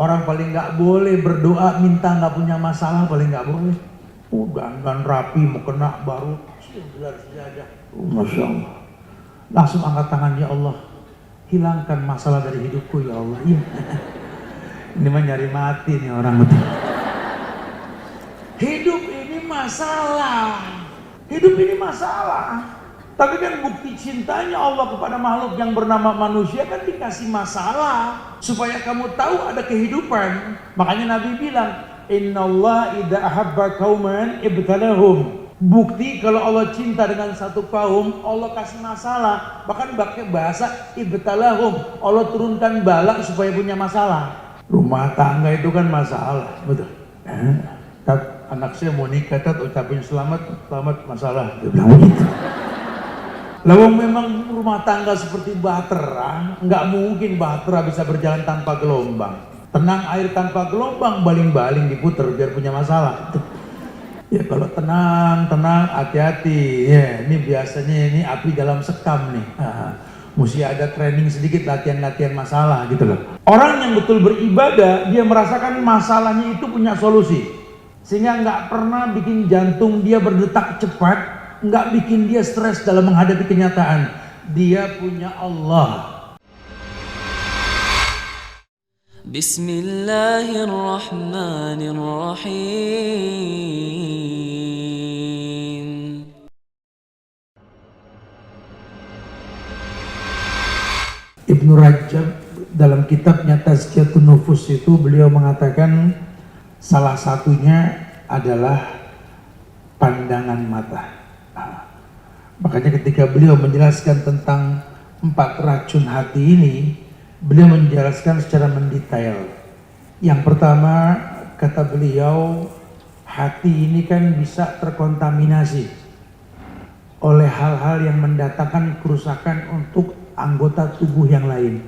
Orang paling nggak boleh berdoa minta nggak punya masalah, paling nggak boleh. Dandan rapi mau kena baru gelar sejadah. Masya Allah. Langsung angkat tangan, ya Allah, hilangkan masalah dari hidupku ya Allah. Iya. Ini mah nyari mati nih orang betul. Hidup ini masalah. Hidup ini masalah. Tapi kan bukti cintanya Allah kepada makhluk yang bernama manusia kan dikasih masalah supaya kamu tahu ada kehidupan. Makanya Nabi bilang, Innallaha idza ahabba qauman ibtalahum. Bukti kalau Allah cinta dengan satu kaum, Allah kasih masalah. Bahkan pakai bahasa ibtalahum, Allah turunkan bala supaya punya masalah. Rumah tangga itu kan masalah, betul. Anak saya mau nikah, ucapin selamat masalah. Dia bilang begitu. Lalu memang rumah tangga seperti bahtera, nggak mungkin bahtera bisa berjalan tanpa gelombang. Tenang air tanpa gelombang, baling-baling diputer biar punya masalah. Ya kalau tenang, hati-hati. Ya, ini biasanya ini api dalam sekam nih. Mesti ada training sedikit, latihan masalah gitu loh. Orang yang betul beribadah, dia merasakan masalahnya itu punya solusi. Sehingga nggak pernah bikin jantung dia berdetak cepat, nggak bikin dia stres dalam menghadapi kenyataan. Dia punya Allah. Bismillahirrahmanirrahim. Ibnu Rajab dalam kitabnya Tazkiyatun Nufus itu beliau mengatakan salah satunya adalah pandangan mata. Makanya ketika beliau menjelaskan tentang 4 racun hati ini, beliau menjelaskan secara mendetail. Yang pertama, kata beliau, hati ini kan bisa terkontaminasi oleh hal-hal yang mendatangkan kerusakan untuk anggota tubuh yang lain.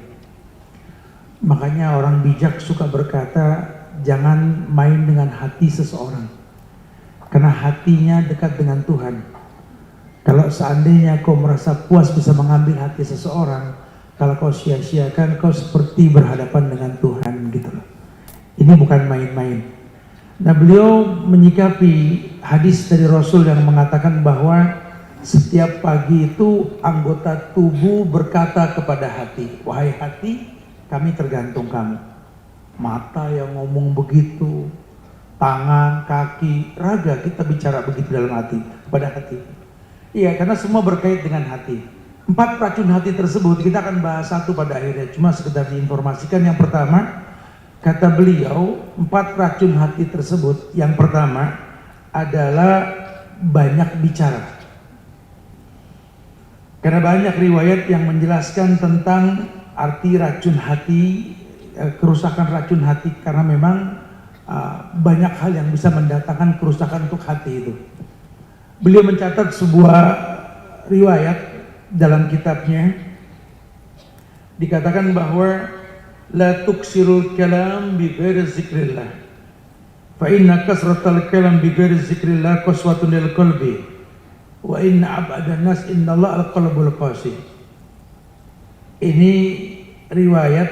Makanya orang bijak suka berkata, jangan main dengan hati seseorang, karena hatinya dekat dengan Tuhan. Kalau seandainya kau merasa puas bisa mengambil hati seseorang, kalau kau sia-siakan, kau seperti berhadapan dengan Tuhan gitu loh. Ini bukan main-main. Nah, beliau menyikapi hadis dari Rasul yang mengatakan bahwa setiap pagi itu anggota tubuh berkata kepada hati, wahai hati, kami tergantung kamu. Mata yang ngomong begitu, tangan, kaki, raga, kita bicara begitu dalam hati, pada hati. Iya, karena semua berkait dengan hati. 4 racun hati tersebut kita akan bahas satu pada akhirnya, cuma sekedar diinformasikan. Yang pertama, kata beliau, 4 racun hati tersebut, yang pertama adalah banyak bicara. Karena banyak riwayat yang menjelaskan tentang arti racun hati, kerusakan racun hati, karena memang banyak hal yang bisa mendatangkan kerusakan untuk hati itu. Beliau mencatat sebuah riwayat dalam kitabnya, dikatakan bahwa la tuksirul kalam bi ghairi zikrillah fa inna kasratal kalam bi ghairi zikrillah qaswatun lil qalbi wa inna abadan nas innallaha al-qalbul qasi. Ini riwayat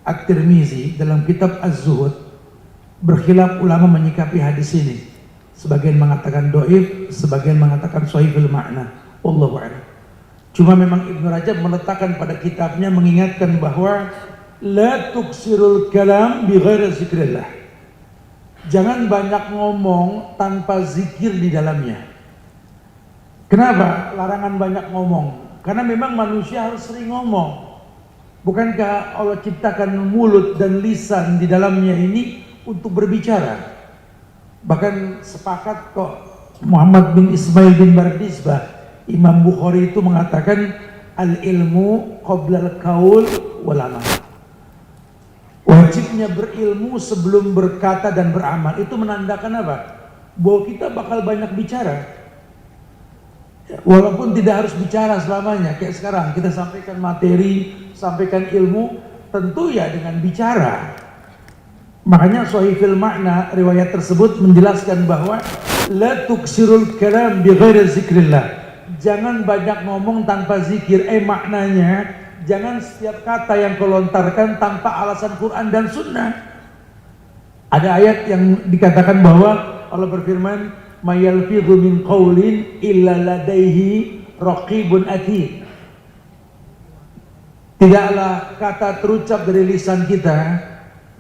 At-Tirmizi dalam kitab Az-Zuhud. Berkhilaf ulama menyikapi hadis ini. Sebagian mengatakan doif, sebagian mangatakan shahihul makna. Wallahu a'lam. Cuma memang Ibnu Rajab meletakkan pada kitabnya mengingatkan bahwa la tuksirul kalam bi ghairi zikrillah. Jangan banyak ngomong tanpa zikir di dalamnya. Kenapa larangan banyak ngomong? Karena memang manusia harus sering ngomong. Bukankah Allah ciptakan mulut dan lisan di dalamnya ini untuk berbicara? Bahkan sepakat kok Muhammad bin Ismail bin Bardizbah, Imam Bukhari itu mengatakan al-ilmu qabla al-qaul wal amal. Wajibnya berilmu sebelum berkata dan beramal. Itu menandakan apa? Bahwa kita bakal banyak bicara. Walaupun tidak harus bicara selamanya. Kayak sekarang kita sampaikan materi, sampaikan ilmu, tentu ya dengan bicara. Makanya shahihul makna riwayat tersebut menjelaskan bahwa la tuksirul kalam bi ghairi zikrillah. Jangan banyak ngomong tanpa zikir. Maknanya jangan setiap kata yang kau lontarkan tanpa alasan Quran dan Sunnah. Ada ayat yang dikatakan bahwa Allah berfirman, "Mayalfidhu min qaulin illa ladaihi raqibun atid." Tidaklah kata terucap dari lisan kita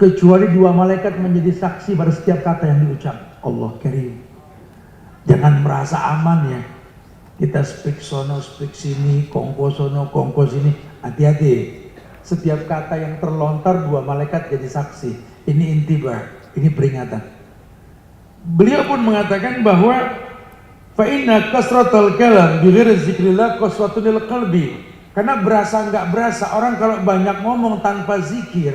kecuali dua malaikat menjadi saksi pada setiap kata yang diucap. Allah Karim. Jangan merasa aman ya. Kita speak sono, speak sini, kongko sono, kongko sini. Hati-hati. Setiap kata yang terlontar dua malaikat jadi saksi. Ini intibah, ini peringatan. Beliau pun mengatakan bahwa fa inna kasratal kalam bi ghairi zikrillah qaswatun lil qalbi. Karena berasa nggak berasa orang kalau banyak ngomong tanpa zikir,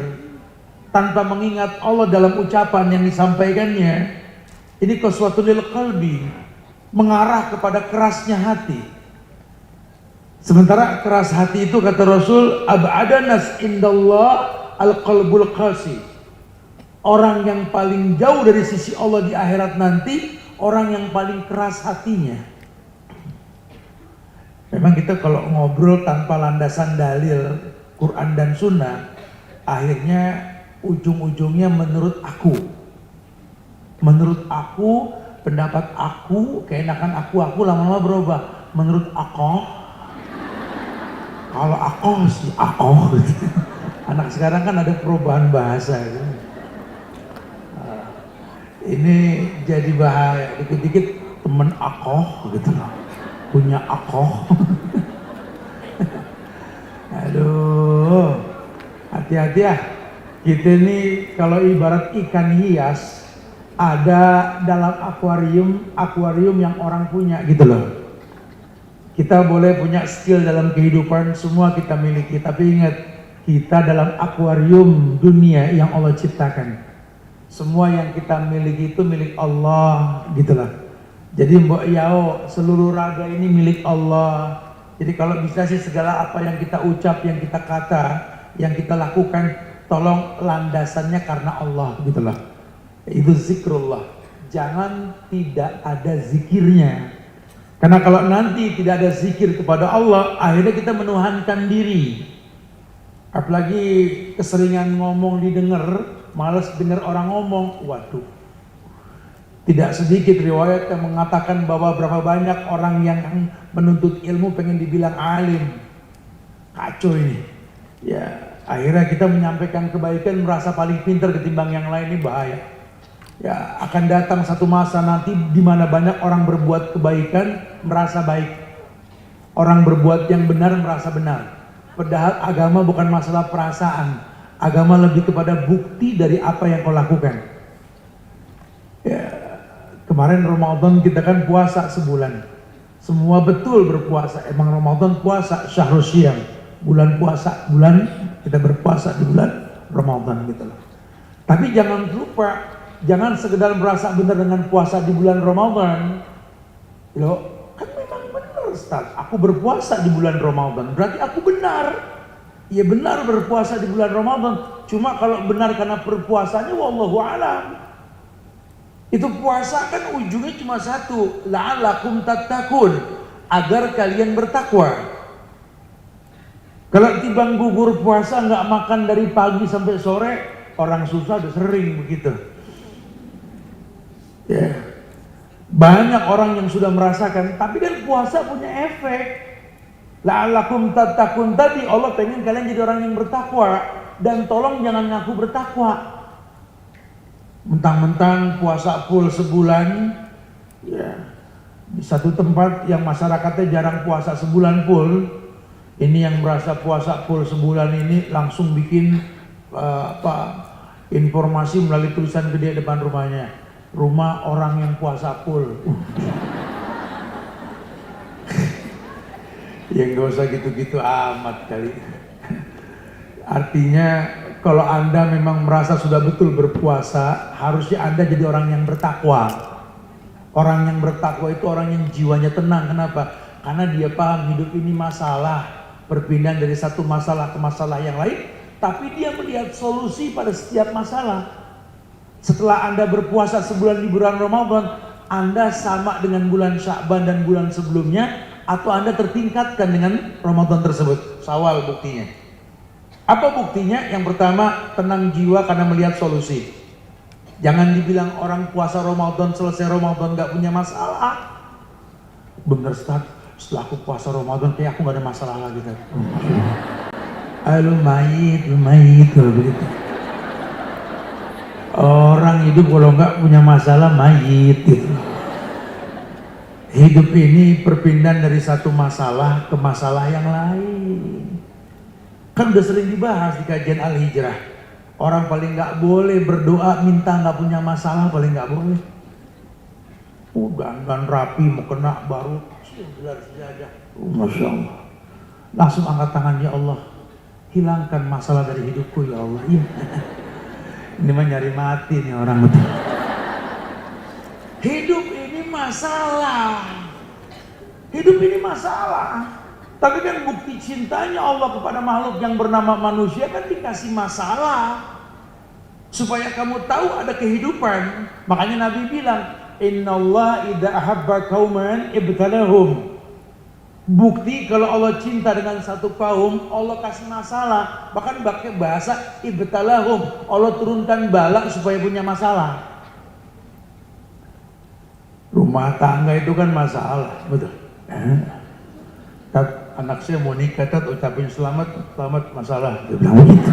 tanpa mengingat Allah dalam ucapan yang disampaikannya, ini qaswatun lil qalbi, mengarah kepada kerasnya hati. Sementara keras hati itu kata Rasul, ab'adanas indallah al-qalbul qasi. Orang yang paling jauh dari sisi Allah di akhirat nanti, orang yang paling keras hatinya. Memang kita kalau ngobrol tanpa landasan dalil Quran dan Sunnah, akhirnya ujung-ujungnya menurut aku, pendapat aku, keenakan aku lama-lama berubah menurut aku. Kalau aku sih aku. Anak sekarang kan ada perubahan bahasa gitu. Ini jadi bahaya, dikit-dikit temen aku gitu loh, punya aku. Aduh, hati-hati ya. Kita ini kalau ibarat ikan hias, ada dalam akuarium yang orang punya gitu loh. Kita boleh punya skill dalam kehidupan, semua kita miliki, tapi ingat, kita dalam akuarium dunia yang Allah ciptakan. Semua yang kita miliki itu milik Allah gitulah. Jadi mbok yao, seluruh raga ini milik Allah. Jadi kalau bisa sih segala apa yang kita ucap, yang kita kata, yang kita lakukan, tolong landasannya karena Allah gitulah. Itu zikrullah. Jangan tidak ada zikirnya. Karena kalau nanti tidak ada zikir kepada Allah, akhirnya kita menuhankan diri. Apalagi keseringan ngomong didengar, malas dengar orang ngomong. Waduh. Tidak sedikit riwayat yang mengatakan bahwa berapa banyak orang yang menuntut ilmu pengen dibilang alim. Kacau ini. Ya, akhirnya kita menyampaikan kebaikan merasa paling pintar ketimbang yang lain, ini bahaya. Ya, akan datang satu masa nanti di mana banyak orang berbuat kebaikan merasa baik. Orang berbuat yang benar merasa benar. Padahal agama bukan masalah perasaan. Agama lebih kepada bukti dari apa yang kau lakukan. Ya, kemarin Ramadan kita kan puasa sebulan. Semua betul berpuasa. Emang Ramadan puasa syahrul syiyam. Bulan puasa, kita berpuasa di bulan Ramadan gitu loh. Tapi jangan lupa, jangan sekedar merasa benar dengan puasa di bulan Ramadan. Loh, kan memang benar Ustaz, aku berpuasa di bulan Ramadan, berarti aku benar. Ya benar berpuasa di bulan Ramadan, cuma kalau benar karena berpuasanya wallahu alam. Itu puasa kan ujungnya cuma satu, la'allakum tattaqun, agar kalian bertakwa. Kalau timbang gugur puasa nggak makan dari pagi sampai sore, orang susah udah sering begitu. Ya. Banyak orang yang sudah merasakan, tapi kan puasa punya efek. La'allakum tattaqun tadi Allah pengen kalian jadi orang yang bertakwa, dan tolong jangan ngaku bertakwa. Mentang-mentang puasa full sebulan, ya, di satu tempat yang masyarakatnya jarang puasa sebulan full, ini yang merasa puasa full sebulan ini langsung bikin informasi melalui tulisan gede depan rumahnya. Rumah orang yang puasa full. Ya nggak usah gitu-gitu amat kali. Artinya kalau Anda memang merasa sudah betul berpuasa, harusnya Anda jadi orang yang bertakwa. Orang yang bertakwa itu orang yang jiwanya tenang. Kenapa? Karena dia paham hidup ini masalah, perpindahan dari satu masalah ke masalah yang lain, tapi dia melihat solusi pada setiap masalah. Setelah Anda berpuasa sebulan di bulan Ramadan, Anda sama dengan bulan Sya'ban dan bulan sebelumnya, atau Anda tertingkatkan dengan Ramadan tersebut? Syawal buktinya. Apa buktinya? Yang pertama, tenang jiwa karena melihat solusi. Jangan dibilang orang puasa Ramadan, selesai Ramadan gak punya masalah. Bener Ustaz, setelah aku puasa Ramadan kayak aku gak ada masalah lagi. Lu mayit kalau begitu. Orang hidup kalau nggak punya masalah mayit gitu. Hidup ini perpindahan dari satu masalah ke masalah yang lain. Kan udah sering dibahas di kajian Al-Hijrah. Orang paling nggak boleh berdoa minta nggak punya masalah, paling nggak boleh. Udah kan rapi mau kena baru gelar sejadah. Masya Allah. Langsung angkat tangan, ya Allah, hilangkan masalah dari hidupku ya Allah. Iya. Ini mah nyari mati nih orang itu. Hidup ini masalah. Hidup ini masalah. Tapi kan bukti cintanya Allah kepada makhluk yang bernama manusia kan dikasih masalah. Supaya kamu tahu ada kehidupan. Makanya Nabi bilang, Innallaha idza ahabba qauman ibtalahum. Bukti kalau Allah cinta dengan satu kaum, Allah kasih masalah. Bahkan pakai bahasa ibtalahum, Allah turunkan bala supaya punya masalah. Rumah tangga itu kan masalah, betul. Anak saya mau nikah, ucapin selamat masalah. Dia bilang gitu.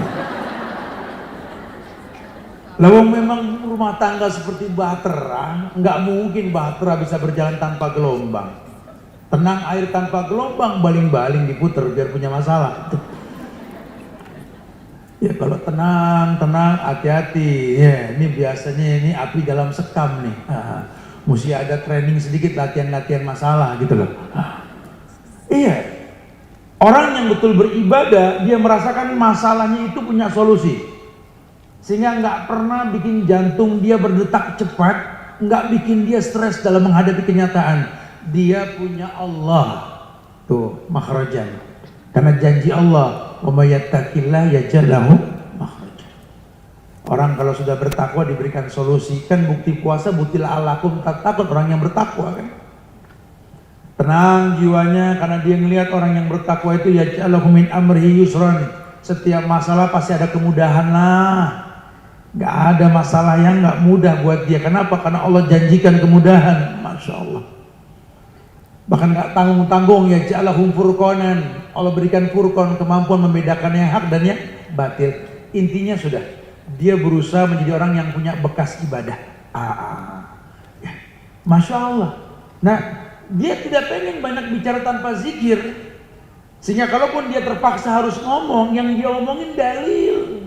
Lalu memang rumah tangga seperti bahtera, nggak mungkin bahtera bisa berjalan tanpa gelombang. Tenang air tanpa gelombang, baling-baling diputer biar punya masalah. Ya kalau tenang, hati-hati. Ya, ini biasanya ini api dalam sekam nih. Mesti ada training sedikit, latihan masalah gitu loh. Iya. Orang yang betul beribadah, dia merasakan masalahnya itu punya solusi. Sehingga nggak pernah bikin jantung dia berdetak cepat, nggak bikin dia stres dalam menghadapi kenyataan. Dia punya Allah, tuh makhrajan. Karena janji Allah, wa may yattaqillah yaj'al lahu makhrajan. Orang kalau sudah bertakwa diberikan solusi. Kan bukti puasa, bukti la'allakum tattaqun, orang yang bertakwa kan. Tenang jiwanya karena dia melihat orang yang bertakwa itu yaj'al lahu min amrihi yusran. Setiap masalah pasti ada kemudahan lah. Gak ada masalah yang gak mudah buat dia. Kenapa? Karena Allah janjikan kemudahan. Masya Allah. Bahkan gak tanggung-tanggung, ya ja'alahum furqanan. Allah berikan furqan, kemampuan membedakan yang hak dan yang batil. Intinya sudah, dia berusaha menjadi orang yang punya bekas ibadah. Ya. Masya Allah. Nah, dia tidak pengen banyak bicara tanpa zikir. Sehingga kalaupun dia terpaksa harus ngomong, yang dia omongin dalil.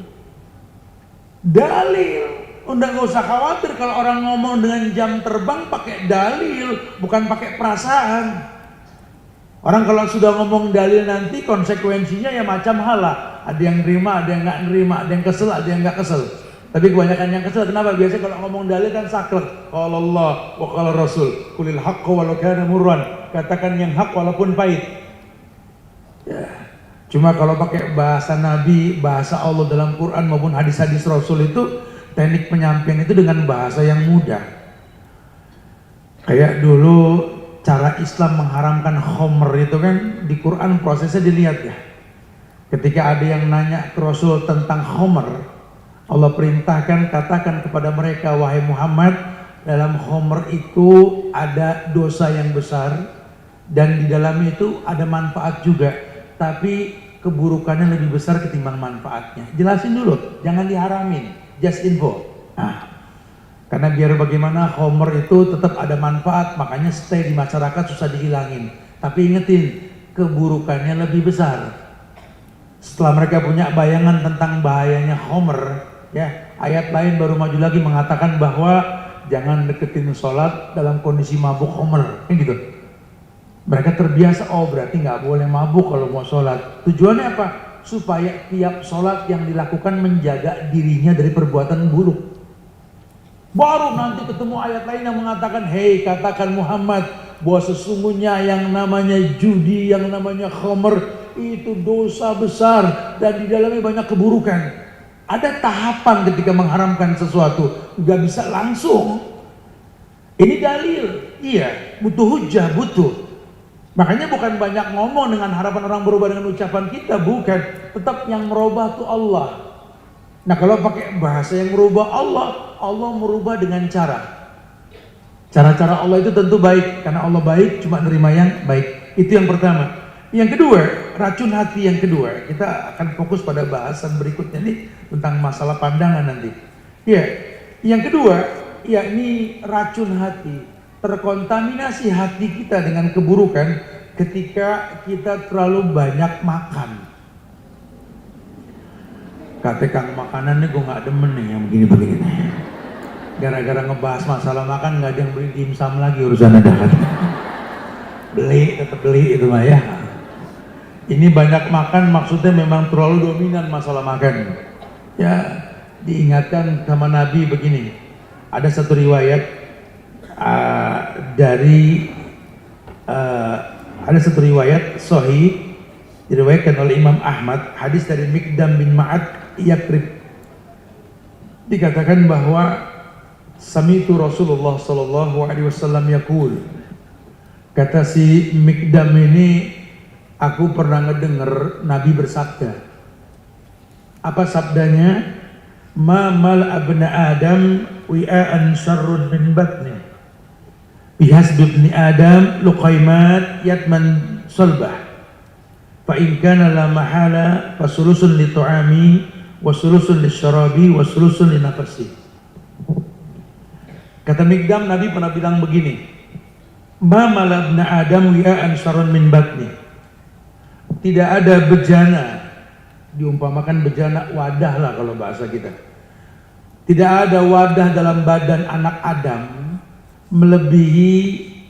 Udah gak usah khawatir kalau orang ngomong dengan jam terbang pakai dalil, bukan pakai perasaan. Orang kalau sudah ngomong dalil nanti konsekuensinya ya macam hal lah. Ada yang nerima, ada yang nggak nerima, ada yang kesel, ada yang nggak kesel. Tapi kebanyakan yang kesel, kenapa? Biasanya kalau ngomong dalil kan saklek. Qala Allah wa qala Rasul, qulil haqqa walau kana murran. Katakan yang hak walaupun pahit. Ya. Cuma kalau pakai bahasa Nabi, bahasa Allah dalam Quran maupun hadis-hadis Rasul itu, teknik penyampaian itu dengan bahasa yang mudah. Kayak dulu cara Islam mengharamkan khamr itu kan di Quran prosesnya dilihat ya. Ketika ada yang nanya ke Rasul tentang khamr, Allah perintahkan katakan kepada mereka, wahai Muhammad, dalam khamr itu ada dosa yang besar dan di dalamnya itu ada manfaat juga. Tapi keburukannya lebih besar ketimbang manfaatnya. Jelasin dulu, jangan diharamin, just info. Karena biar bagaimana khamr itu tetap ada manfaat, makanya stay di masyarakat susah dihilangin. Tapi ingetin, keburukannya lebih besar. Setelah mereka punya bayangan tentang bahayanya khamr, ya ayat lain baru maju lagi mengatakan bahwa jangan deketin sholat dalam kondisi mabuk khamr, kan gitu. Mereka terbiasa, oh berarti nggak boleh mabuk kalau mau sholat. Tujuannya apa? Supaya tiap sholat yang dilakukan menjaga dirinya dari perbuatan buruk. Baru nanti ketemu ayat lain yang mengatakan, hei katakan Muhammad bahwa sesungguhnya yang namanya judi, yang namanya khamr itu dosa besar dan di dalamnya banyak keburukan. Ada tahapan ketika mengharamkan sesuatu, nggak bisa langsung. Ini dalil, iya, butuh hujjah, butuh. Makanya bukan banyak ngomong dengan harapan orang berubah dengan ucapan kita, bukan. Tetap yang merubah tuh Allah. Nah kalau pakai bahasa yang merubah Allah, Allah merubah dengan cara-cara Allah itu tentu baik, karena Allah baik, cuma nerima yang baik. Itu yang pertama. Yang kedua, racun hati yang kedua, kita akan fokus pada bahasan berikutnya nih tentang masalah pandangan nanti. Ya, yang kedua, yakni racun hati, terkontaminasi hati kita dengan keburukan ketika kita terlalu banyak makan. Kata Kang makanan nih gue nggak demen nih yang begini-begini. Gara-gara ngebahas masalah makan nggak ada yang beli dimsum lagi urusan ada. Beli, tetap beli itu mah ya. Ini banyak makan maksudnya memang terlalu dominan masalah makan. Ya, diingatkan sama Nabi begini. Ada satu riwayat ada satu riwayat sahih diriwayatkan oleh Imam Ahmad, hadis dari Mikdam bin Ma'ad Yakrib. Dikatakan bahwa sami'tu Rasulullah sallallahu alaihi wasallam yaqul. Kata si Mikdam ini, aku pernah ngedenger Nabi bersabda. Apa sabdanya? Ma mal abna Adam wi'an syarrun min batni. Bihasbi ibni Adam luqaimat yatman sulbah. Fa in kana la mahala fasulusun li tu'ami wa sulusun li syarabi wa sulusun li nafasi. Kata Mikdam, Nabi pernah bilang begini. Ma mal abna Adam wi'an syarrun min batni. Tidak ada bejana, diumpamakan bejana wadah lah kalau bahasa kita. Tidak ada wadah dalam badan anak Adam melebihi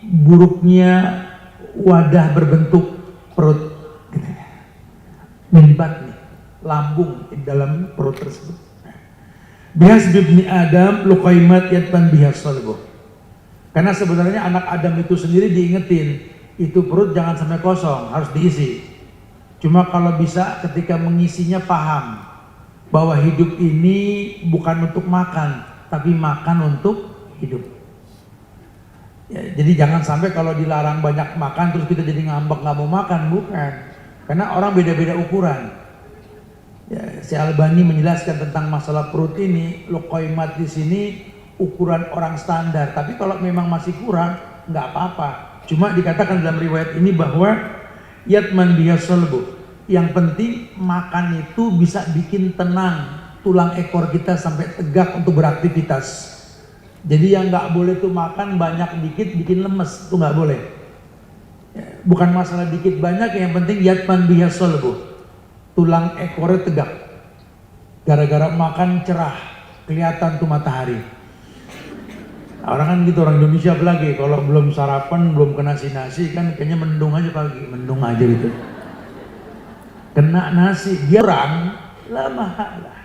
buruknya wadah berbentuk perut. Mimbat nih, lambung di dalam perut tersebut. Bihasbi ibni Adam luqaimat yatban bihas salbuh. Karena sebenarnya anak Adam itu sendiri diingetin, itu perut jangan sampai kosong, harus diisi. Cuma kalau bisa ketika mengisinya paham bahwa hidup ini bukan untuk makan, tapi makan untuk hidup. Ya, jadi jangan sampai kalau dilarang banyak makan terus kita jadi ngambek nggak mau makan, bukan. Karena orang beda-beda ukuran. Ya, si Albani menjelaskan tentang masalah perut ini, luqaimat di sini ukuran orang standar. Tapi kalau memang masih kurang, nggak apa-apa. Cuma dikatakan dalam riwayat ini bahwa yatman bihasalbu. Yang penting makan itu bisa bikin tenang tulang ekor kita sampai tegak untuk beraktivitas. Jadi yang nggak boleh tuh makan banyak dikit bikin lemes, itu nggak boleh. Bukan masalah dikit banyak, yang penting yatman bihasalbu. Tulang ekornya tegak. Gara-gara makan cerah, kelihatan tuh matahari. Orang kan gitu, orang Indonesia apalagi kalau belum sarapan, belum kena nasi kan kayaknya mendung aja pagi, mendung aja gitu. Kena nasi, dia orang lah mahalah.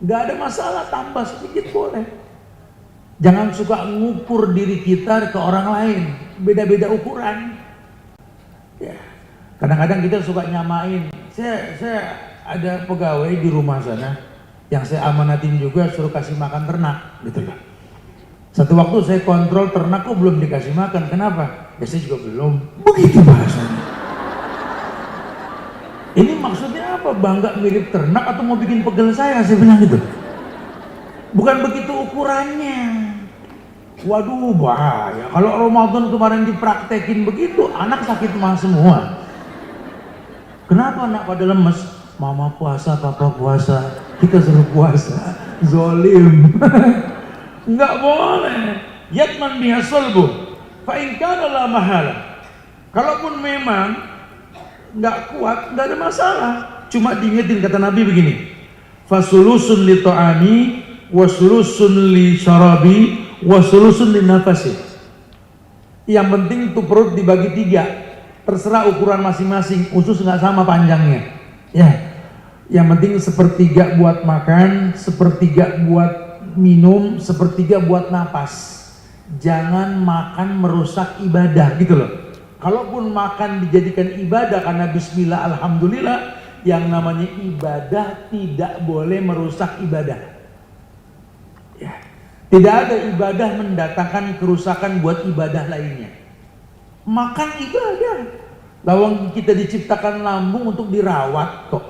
Gak ada masalah, tambah sedikit boleh. Jangan suka ngukur diri kita ke orang lain, beda-beda ukuran. Ya. Kadang-kadang kita suka nyamain. Saya ada pegawai di rumah sana yang saya amanatin juga suruh kasih makan ternak, gitu loh. Satu waktu saya kontrol ternak kok belum dikasih makan, kenapa? Ya saya juga belum. Begitu bahasanya. Ini maksudnya apa? Bangga mirip ternak atau mau bikin pegel saya bilang gitu. Bukan begitu ukurannya. Waduh bahaya. Kalau Ramadan kemarin dipraktekin begitu, anak sakit mah semua. Kenapa anak pada lemes? Mama puasa, papa puasa, kita suruh puasa. Zolim. Enggak boleh. Yatman bihasalbu. Fa in kana la mahala. Kalaupun memang nggak kuat, nggak ada masalah. Cuma diingetin kata Nabi begini. Fasulusun li ta'ami, wasulusun li syarabi, wasulusun li nafasi. Yang penting tuh perut dibagi 3. Terserah ukuran masing-masing, usus nggak sama panjangnya. Ya. Yang penting 1/3 buat makan, 1/3 buat minum, 1/3 buat napas. Jangan makan merusak ibadah gitu loh. Kalaupun makan dijadikan ibadah karena bismillah alhamdulillah, yang namanya ibadah tidak boleh merusak ibadah. Ya. Tidak ada ibadah mendatangkan kerusakan buat ibadah lainnya. Makan ibadah. Lawang kita diciptakan lambung untuk dirawat kok.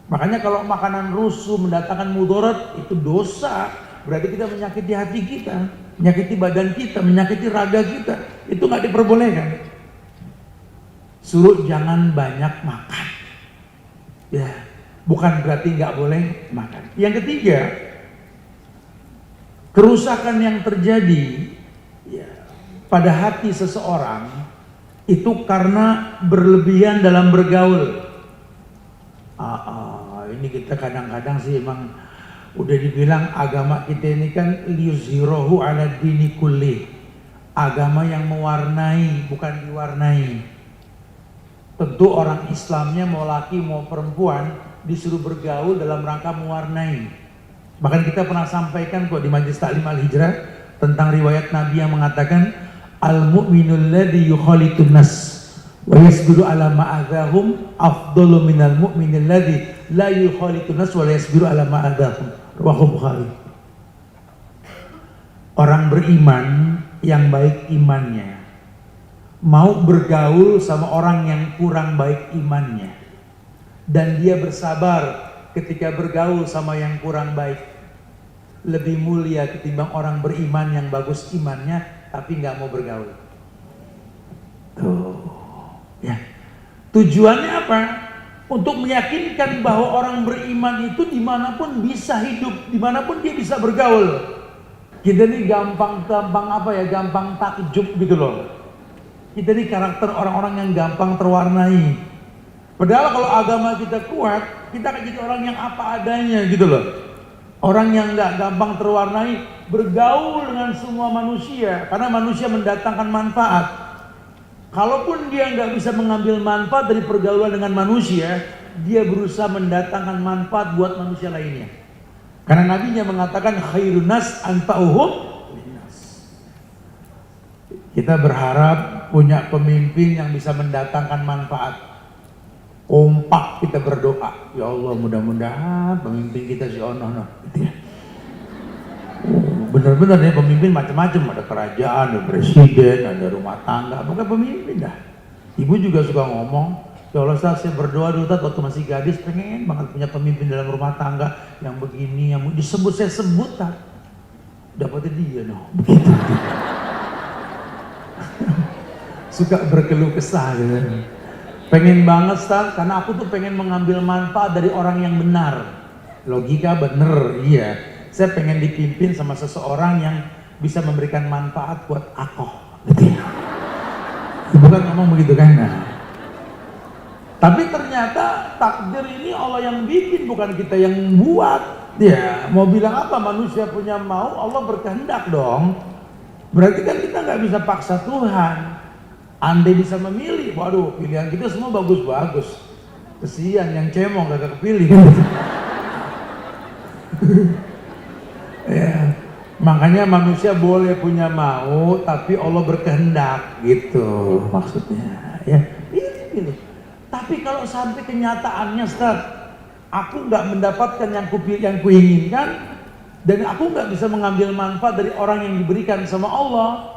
Makanya kalau makanan rusuh mendatangkan mudarat itu dosa. Berarti kita menyakiti hati kita, menyakiti badan kita, menyakiti raga kita. Itu nggak diperbolehkan. Suruh jangan banyak makan. Ya, bukan berarti nggak boleh makan. Yang ketiga, kerusakan yang terjadi ya, pada hati seseorang itu karena berlebihan dalam bergaul. Ini kita kadang-kadang sih emang udah dibilang agama kita ini kan liyuzhirahu ala dini kulli. Agama yang mewarnai, bukan diwarnai. Tentu orang Islamnya mau laki mau perempuan disuruh bergaul dalam rangka mewarnai. Bahkan kita pernah sampaikan kok di Majelis Taklim Al-Hijrah tentang riwayat Nabi yang mengatakan al-mu'minul ladzi yukhalitun nas wa yasbiru ala ma'adzahum afdalu minal mu'minil ladzi la yukhalitun nas wa la yasbiru ala ma'adzahum. Rawahu Bukhari. Orang beriman yang baik imannya mau bergaul sama orang yang kurang baik imannya dan dia bersabar ketika bergaul sama yang kurang baik, lebih mulia ketimbang orang beriman yang bagus imannya tapi nggak mau bergaul. Tuh, ya. Tujuannya apa? Untuk meyakinkan bahwa orang beriman itu dimanapun bisa hidup, dimanapun dia bisa bergaul. Kita ini gampang apa ya? Gampang takjub gitu loh. Kita ini karakter orang-orang yang gampang terwarnai. Padahal kalau agama kita kuat, kita akan jadi orang yang apa adanya gitu loh. Orang yang nggak gampang terwarnai, bergaul dengan semua manusia, karena manusia mendatangkan manfaat. Kalaupun dia nggak bisa mengambil manfaat dari pergaulan dengan manusia, dia berusaha mendatangkan manfaat buat manusia lainnya. Karena nabinya mengatakan khairun nas anfa'uhum linnas. Kita berharap punya pemimpin yang bisa mendatangkan manfaat. Kompak kita berdoa, ya Allah mudah-mudahan pemimpin kita si ono gitu ya. Bener-bener nih pemimpin macam-macam, ada kerajaan, ada presiden, ada rumah tangga, bukan pemimpin dah. Ibu juga suka ngomong, ya Allah saya berdoa dulu waktu masih gadis pengen banget punya pemimpin dalam rumah tangga yang begini, yang disebut saya sebut tak, dapatnya dia begitu. Suka berkeluh kesah gitu. Pengen banget Ustaz, karena aku tuh pengen mengambil manfaat dari orang yang benar. Logika bener, iya. Saya pengen dipimpin sama seseorang yang bisa memberikan manfaat buat aku. Ibu kan ngomong begitu kan? Nah. Tapi ternyata takdir ini Allah yang bikin, bukan kita yang buat. Ya, mau bilang apa? Manusia punya mau, Allah berkehendak dong. Berarti kan kita nggak bisa paksa Tuhan. Andai bisa memilih, waduh pilihan kita semua bagus-bagus. Kesian yang cemong gak kepilih. Ya, makanya manusia boleh punya mau, tapi Allah berkehendak gitu maksudnya. Ya, pilih. Tapi kalau sampai kenyataannya, Ustaz, aku nggak mendapatkan yang kuinginkan, dan aku nggak bisa mengambil manfaat dari orang yang diberikan sama Allah.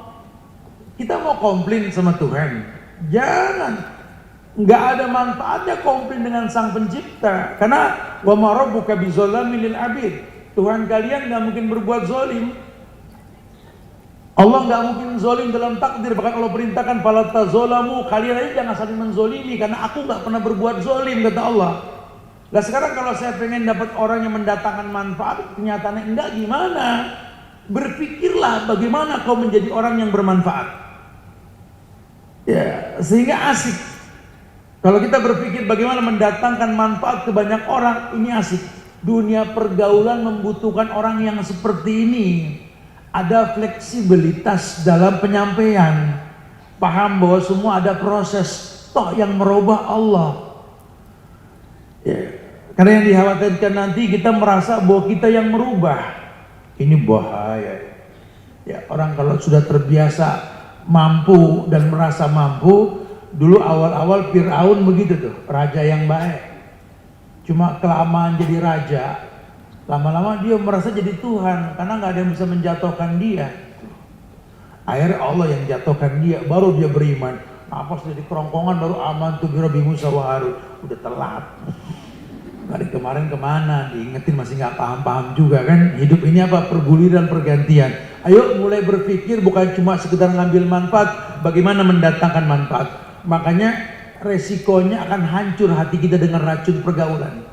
Kita mau komplain sama Tuhan? Jangan. Nggak ada manfaatnya komplain dengan Sang Pencipta. Karena wa ma rabbuka bidzallamil lil abid. Tuhan kalian nggak mungkin berbuat zalim. Allah nggak mungkin zalim dalam takdir. Bahkan Allah perintahkan fala tazalamu, kalian aja jangan saling menzolimi karena aku nggak pernah berbuat zalim kata Allah. Nah sekarang kalau saya pengen dapat orang yang mendatangkan manfaat, kenyataannya enggak, gimana? Berpikirlah bagaimana kau menjadi orang yang bermanfaat. Ya, sehingga asik. Kalau kita berpikir bagaimana mendatangkan manfaat ke banyak orang, ini asik. Dunia pergaulan membutuhkan orang yang seperti ini. Ada fleksibilitas dalam penyampaian. Paham bahwa semua ada proses. Toh yang merubah Allah. Ya. Karena yang dikhawatirkan nanti kita merasa bahwa kita yang merubah. Ini bahaya. Ya, orang kalau sudah terbiasa mampu dan merasa mampu, dulu awal-awal Fir'aun begitu tuh, raja yang baik. Cuma kelamaan jadi raja, lama-lama dia merasa jadi Tuhan karena nggak ada yang bisa menjatuhkan dia. Akhirnya Allah yang jatuhkan dia, baru dia beriman. Apa sudah di kerongkongan baru aman tuh biro Musa wa Harun. Udah telat. Dari kemarin kemana? Diingetin masih nggak paham-paham juga kan. Hidup ini apa? Perguliran, pergantian. Ayo mulai berpikir bukan cuma sekedar ngambil manfaat, bagaimana mendatangkan manfaat. Makanya resikonya akan hancur hati kita dengan racun pergaulan.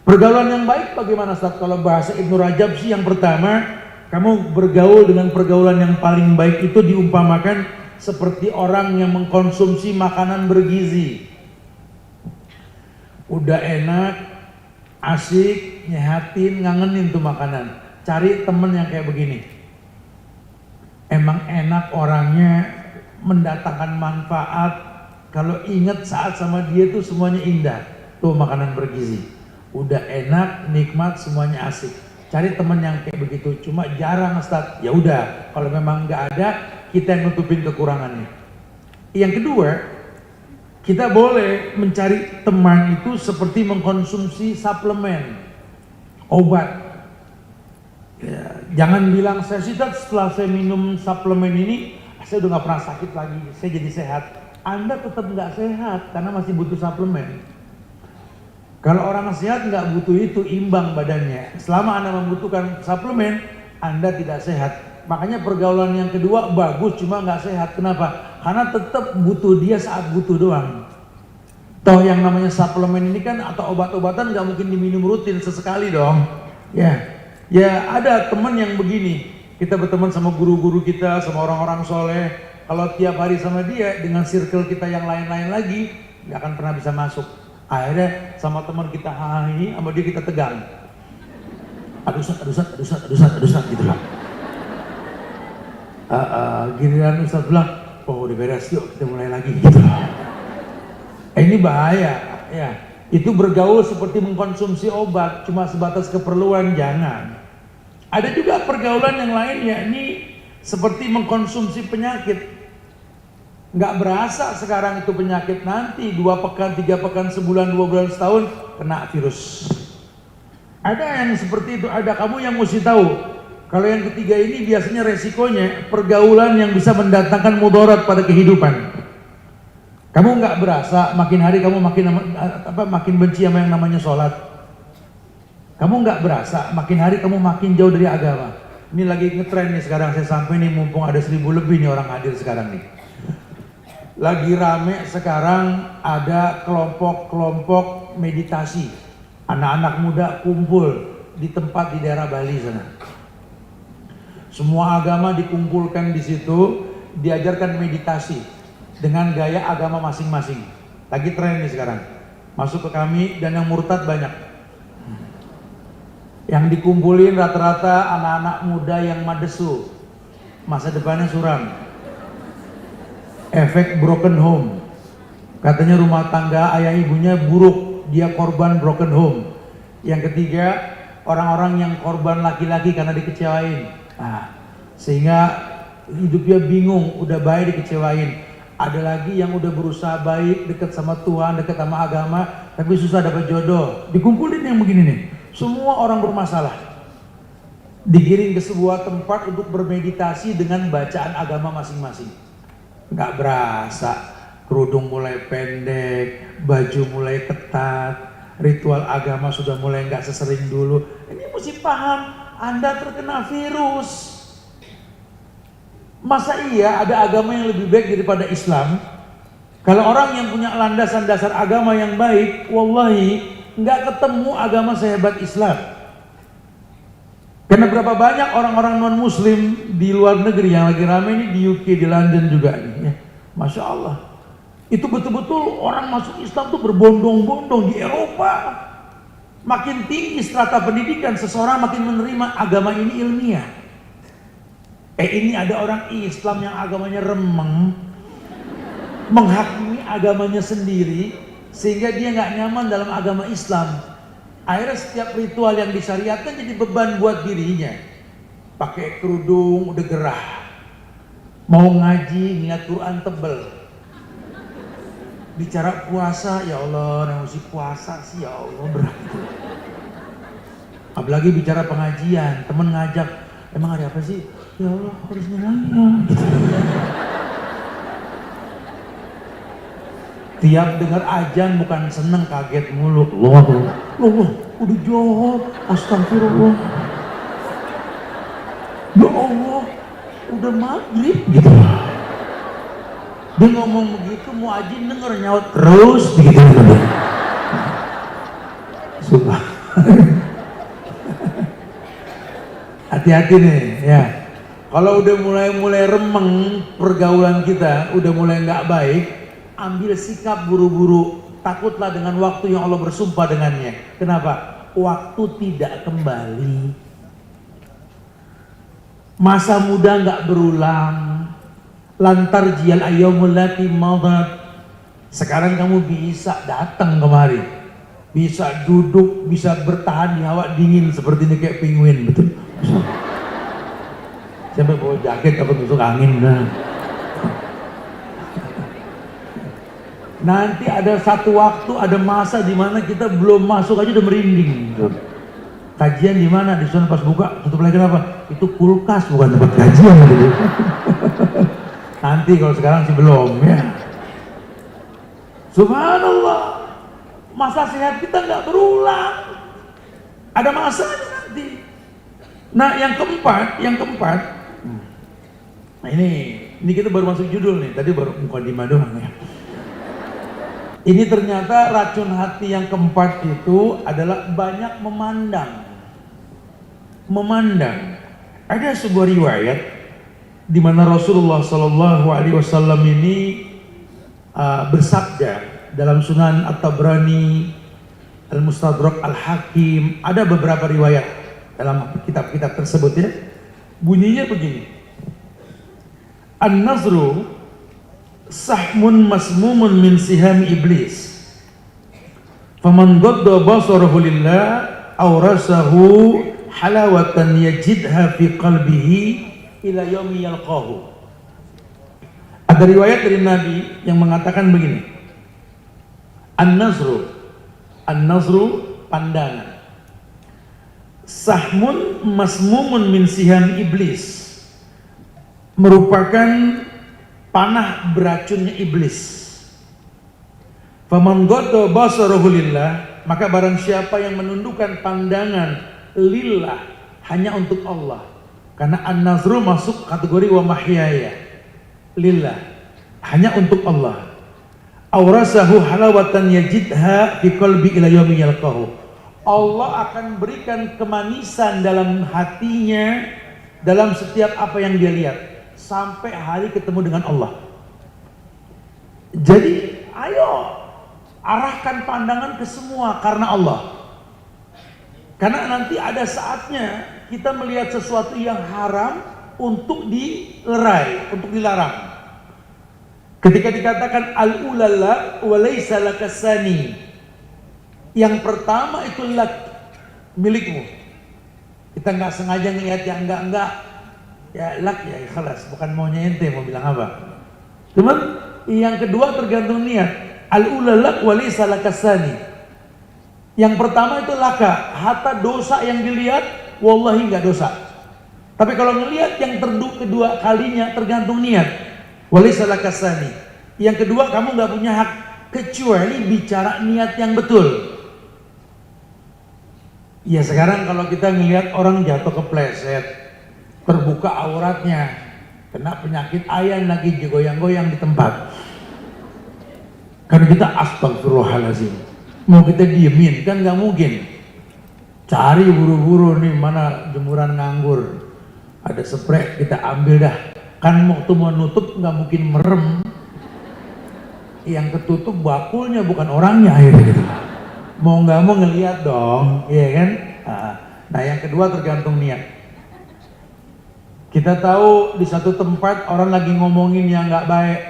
Pergaulan yang baik bagaimana Ustaz? Kalau bahasa Ibnu Rajab sih yang pertama, kamu bergaul dengan pergaulan yang paling baik itu diumpamakan seperti orang yang mengkonsumsi makanan bergizi. Udah enak, asik, nyehatin, ngangenin tuh makanan. Cari temen yang kayak begini. Emang enak orangnya, mendatangkan manfaat. Kalau ingat saat sama dia tuh semuanya indah. Tuh makanan bergizi. Udah enak, nikmat, semuanya asik. Cari temen yang kayak begitu. Cuma jarang Ustaz. Ya udah, kalau memang nggak ada, kita yang nutupin kekurangannya. Yang kedua, kita boleh mencari teman itu seperti mengkonsumsi suplemen, obat. Ya, jangan bilang saya sih setelah saya minum suplemen ini, saya udah nggak pernah sakit lagi, saya jadi sehat. Anda tetap nggak sehat karena masih butuh suplemen. Kalau orang sehat nggak butuh itu, imbang badannya. Selama Anda membutuhkan suplemen, Anda tidak sehat. Makanya pergaulan yang kedua bagus, cuma nggak sehat. Kenapa? Karena tetap butuh dia saat butuh doang. Toh yang namanya suplemen ini kan atau obat-obatan nggak mungkin diminum rutin sesekali dong. Ya ada teman yang begini. Kita berteman sama guru-guru kita, sama orang-orang soleh. Kalau tiap hari sama dia dengan circle kita yang lain-lain lagi, nggak akan pernah bisa masuk. Akhirnya sama teman kita ini, sama dia kita tegang. Aduh Ustaz gitu lah. Giliran Ustaz bilang, oh udah beres yuk kita mulai lagi gitu loh. Ini bahaya ya. Itu bergaul seperti mengkonsumsi obat cuma sebatas keperluan, jangan. Ada juga pergaulan yang lain yakni seperti mengkonsumsi penyakit. Nggak berasa sekarang itu penyakit, nanti 2 pekan, 3 pekan, sebulan, 2 bulan, setahun kena virus. Ada yang seperti itu, ada. Kamu yang mesti tahu. Kalau yang ketiga ini biasanya resikonya pergaulan yang bisa mendatangkan mudarat pada kehidupan. Kamu nggak berasa, makin hari kamu makin benci sama yang namanya sholat. Kamu nggak berasa, makin hari kamu makin jauh dari agama. Ini lagi ngetren nih sekarang, saya sampai nih mumpung ada 1000 lebih nih orang hadir sekarang nih. Lagi rame sekarang ada kelompok-kelompok meditasi. Anak-anak muda kumpul di tempat di daerah Bali sana. Semua agama dikumpulkan di situ, diajarkan meditasi dengan gaya agama masing-masing. Lagi tren nih sekarang. Masuk ke kami dan yang murtad banyak. Yang dikumpulin rata-rata anak-anak muda yang madesu. Masa depannya suram. Efek broken home. Katanya rumah tangga ayah ibunya buruk, dia korban broken home. Yang ketiga, orang-orang yang korban laki-laki karena dikecewain. Nah, sehingga hidupnya bingung, udah baik dikecewain. Ada lagi yang udah berusaha baik, dekat sama Tuhan, dekat sama agama, tapi susah dapat jodoh. Dikumpulin yang begini nih, semua orang bermasalah. Digiring ke sebuah tempat untuk bermeditasi dengan bacaan agama masing-masing. Nggak berasa, kerudung mulai pendek, baju mulai ketat, ritual agama sudah mulai nggak sesering dulu. Ini mesti paham, Anda terkena virus. Masa iya ada agama yang lebih baik daripada Islam? Kalau orang yang punya landasan dasar agama yang baik, wallahi nggak ketemu agama sehebat Islam. Karena berapa banyak orang-orang non muslim di luar negeri yang lagi rame ini, di UK, di London juga nih, ya. Masya Allah. Itu betul-betul orang masuk Islam tuh berbondong-bondong. Di Eropa makin tinggi strata pendidikan, seseorang makin menerima agama ini ilmiah. Ini ada orang Islam yang agamanya remeng, menghakimi agamanya sendiri, sehingga dia nggak nyaman dalam agama Islam. Akhirnya setiap ritual yang disyariatkan jadi beban buat dirinya. Pakai kerudung udah gerah, mau ngaji niat Quran tebel. Bicara puasa, ya Allah, yang mesti puasa sih ya Allah berat. Apalagi bicara pengajian, temen ngajak, emang ada apa sih? Ya Allah harus nilainya. Tiap dengar ajan bukan seneng, kaget mulu. Allah, udah johor, astagfirullah. Ya Allah, udah maghrib gitu. Dia ngomong begitu, muadzin denger nyaut terus begitu. Sumpah. Hati-hati nih ya. Kalau udah mulai remeng pergaulan kita, udah mulai nggak baik, ambil sikap buru-buru. Takutlah dengan waktu yang Allah bersumpah dengannya. Kenapa? Waktu tidak kembali. Masa muda nggak berulang. Lantar jial ayyamul lati madat. Sekarang kamu bisa datang kemari, bisa duduk, bisa bertahan di hawa dingin seperti ini kayak penguin, betul? Sampai bawa jaket takut masuk angin. Nanti ada satu waktu, ada masa di mana kita belum masuk aja udah merinding. Kajian di mana? Di sana pas buka tutup lagi, kenapa? Itu kulkas, bukan tempat kajian. Nanti kalau sekarang sih belum ya. Subhanallah, masa sehat kita nggak berulang. Ada masanya nanti. Nah yang keempat. Nah ini kita baru masuk judul nih, tadi baru mukadimah doang ya. Ini ternyata racun hati yang keempat itu adalah banyak memandang. Ada sebuah riwayat di mana Rasulullah Shallallahu Alaihi Wasallam ini bersabda dalam Sunan At-Tabrani, Al-Mustadrak, Al-Hakim, ada beberapa riwayat dalam kitab-kitab tersebut ya. Bunyinya begini. An-nazru sahmun masmumun min siham iblis. Faman gadda basarahu lillah awrasahu halawatan yajidha fi qalbihi ila yaumi yalqahu. Ada riwayat dari Nabi yang mengatakan begini. An-nazru pandangan. Sahmun masmumun min siham iblis, merupakan panah beracunnya iblis. Faman ghadda basarahu lillah, maka barang siapa yang menundukkan pandangan lillah, hanya untuk Allah. Karena an-nazru masuk kategori wa mahyaya, lillah, hanya untuk Allah. Aurasahu halawatan yajidha fi qalbi ila yaumi yalqahu. Allah akan berikan kemanisan dalam hatinya dalam setiap apa yang dia lihat sampai hari ketemu dengan Allah. Jadi ayo arahkan pandangan ke semua karena Allah. Karena nanti ada saatnya kita melihat sesuatu yang haram untuk dilerai, untuk dilarang. Ketika dikatakan al-ulala wa laysa lakasani, yang pertama itu lak, milikmu. Kita nggak sengaja ngelihat yang enggak, ya lak ya ikhlas, bukan maunya ente, mau bilang apa. Cuman yang kedua tergantung niat. Al-ula lak wa laysa lakasani. Yang pertama itu laka, hatta dosa yang dilihat wallahi nggak dosa. Tapi kalau ngelihat yang kedua kalinya tergantung niat. Wa laysa lakasani. Yang kedua kamu nggak punya hak kecuali bicara niat yang betul. Ya sekarang kalau kita ngelihat orang jatuh kepleset, terbuka auratnya, kena penyakit ayan lagi digoyang-goyang di tempat. Karena kita astagfirullahaladzim, mau kita diemin kan nggak mungkin. Cari buru-buru nih mana jemuran nganggur, ada spray kita ambil dah. Kan waktu mau nutup nggak mungkin merem, yang ketutup bakulnya bukan orangnya akhirnya gitu. Mau nggak mau ngelihat dong, iya kan? Nah yang kedua tergantung niat. Kita tahu di satu tempat orang lagi ngomongin yang nggak baik,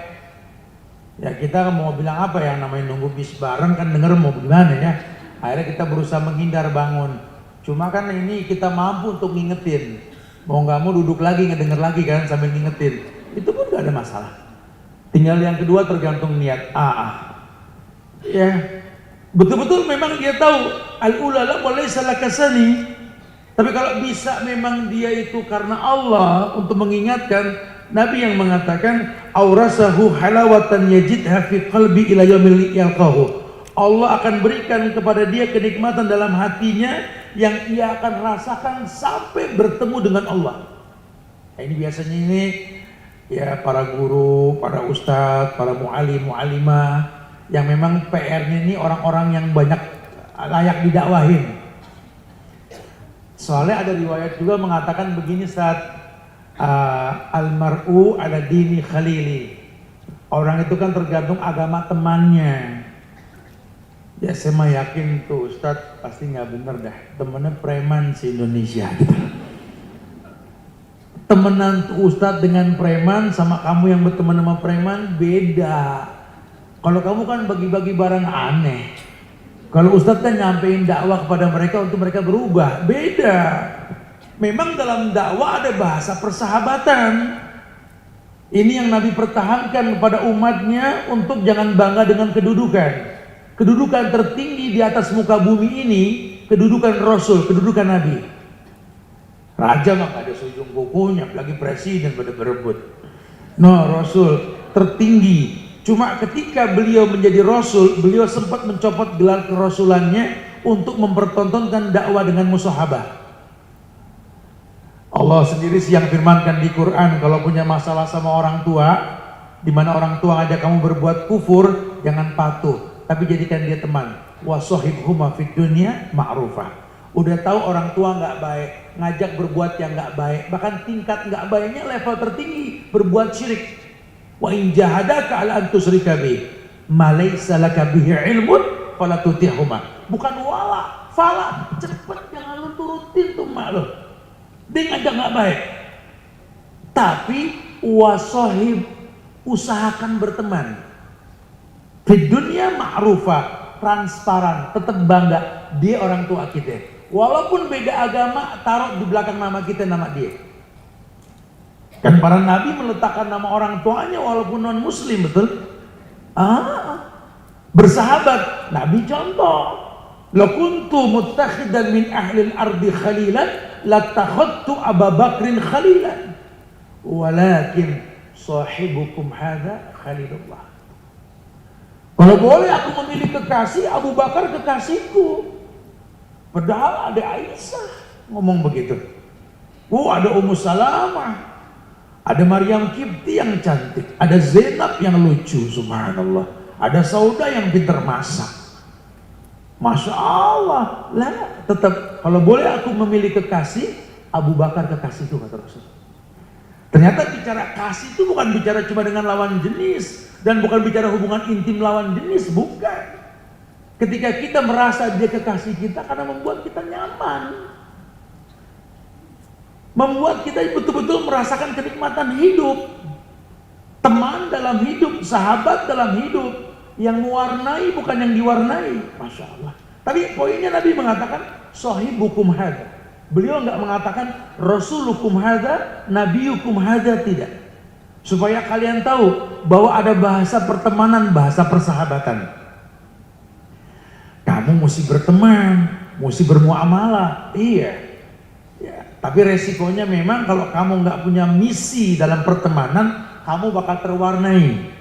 ya kita mau bilang apa ya, namanya nunggu bis bareng kan denger mau gimana ya. Akhirnya kita berusaha menghindar bangun. Cuma kan ini kita mampu untuk ngingetin. Mau nggak mau duduk lagi ngedenger lagi kan sambil ngingetin. Itu pun nggak ada masalah. Tinggal yang kedua tergantung niat. Ya. Betul-betul memang dia tahu al-ulala wa laysa lakasani. Tapi kalau bisa memang dia itu karena Allah untuk mengingatkan, Nabi yang mengatakan aurasahu halawatan yajidha fi qalbi ila yaumil yalqahu. Allah akan berikan kepada dia kenikmatan dalam hatinya yang ia akan rasakan sampai bertemu dengan Allah. Nah, ini biasanya ini ya para guru, para ustadz, para mu'alim, mu'alimah yang memang PR-nya ini orang-orang yang banyak layak didakwahin. Soalnya ada riwayat juga mengatakan begini saat almar'u ala dini khalili. Orang itu kan tergantung agama temannya. Ya saya mah yakin tuh Ustadz pasti nggak bener dah. Temennya preman si Indonesia gitu. Temenan tuh Ustadz dengan preman sama kamu yang berteman sama preman beda. Kalau kamu kan bagi-bagi barang aneh. Kalau Ustadz kan nyampein dakwah kepada mereka untuk mereka berubah, beda. Memang dalam dakwah ada bahasa persahabatan. Ini yang Nabi pertahankan kepada umatnya untuk jangan bangga dengan kedudukan. Kedudukan tertinggi di atas muka bumi ini, kedudukan Rasul, kedudukan Nabi. Raja mah gak ada seujung kukunya, apalagi presiden pada berebut. No, Rasul tertinggi. Cuma ketika beliau menjadi Rasul, beliau sempat mencopot gelar kerasulannya untuk mempertontonkan dakwah dengan musahabah. Allah sendiri yang firmankan di Quran, kalau punya masalah sama orang tua, di mana orang tua ngajak kamu berbuat kufur, jangan patuh, tapi jadikan dia teman. Wasahibhuma fid dunya ma'rufah. Udah tahu orang tua nggak baik, ngajak berbuat yang nggak baik, bahkan tingkat nggak baiknya level tertinggi, berbuat syirik. Wa in jahadaka ala an tusyrika bi ma laysa laka bihi ilmun fala tuti'huma. Bukan wala, fala, cepet jangan lu turutin tuh mak lu. Dia ngajak nggak baik. Tapi wasahib, usahakan berteman. Di dunia ma'rufah, transparan, tetap bangga dia orang tua kita. Walaupun beda agama, taruh di belakang nama kita nama dia. Kan para nabi meletakkan nama orang tuanya walaupun non muslim, betul? Bersahabat. Nabi contoh. La kuntu muttakhidan min ahli al-ardi khalilan latakhadtu Abu Bakrin khalilan. Walakin sahibukum hadza khalilullah. Kalau boleh aku memilih kekasih, Abu Bakar kekasihku. Padahal ada Aisyah ngomong begitu. Ada Ummu Salamah, ada Maryam Kipti yang cantik, ada Zainab yang lucu, subhanallah, ada Sauda yang pintar masak. Masya Allah, lah tetap kalau boleh aku memilih kekasih, Abu Bakar kekasihku, kata Rasul. Ternyata bicara kasih itu bukan bicara cuma dengan lawan jenis dan bukan bicara hubungan intim lawan jenis, bukan. Ketika kita merasa dia kekasih kita karena membuat kita nyaman, membuat kita betul-betul merasakan kenikmatan hidup, teman dalam hidup, sahabat dalam hidup, yang mewarnai bukan yang diwarnai. Masya Allah. Tapi poinnya Nabi mengatakan sahibukum hadza. Beliau enggak mengatakan rasulukum hadza, nabiyukum hadza, tidak. Supaya kalian tahu bahwa ada bahasa pertemanan, bahasa persahabatan. Kamu mesti berteman, mesti bermuamalah, iya. Ya, tapi resikonya memang kalau kamu nggak punya misi dalam pertemanan, kamu bakal terwarnai.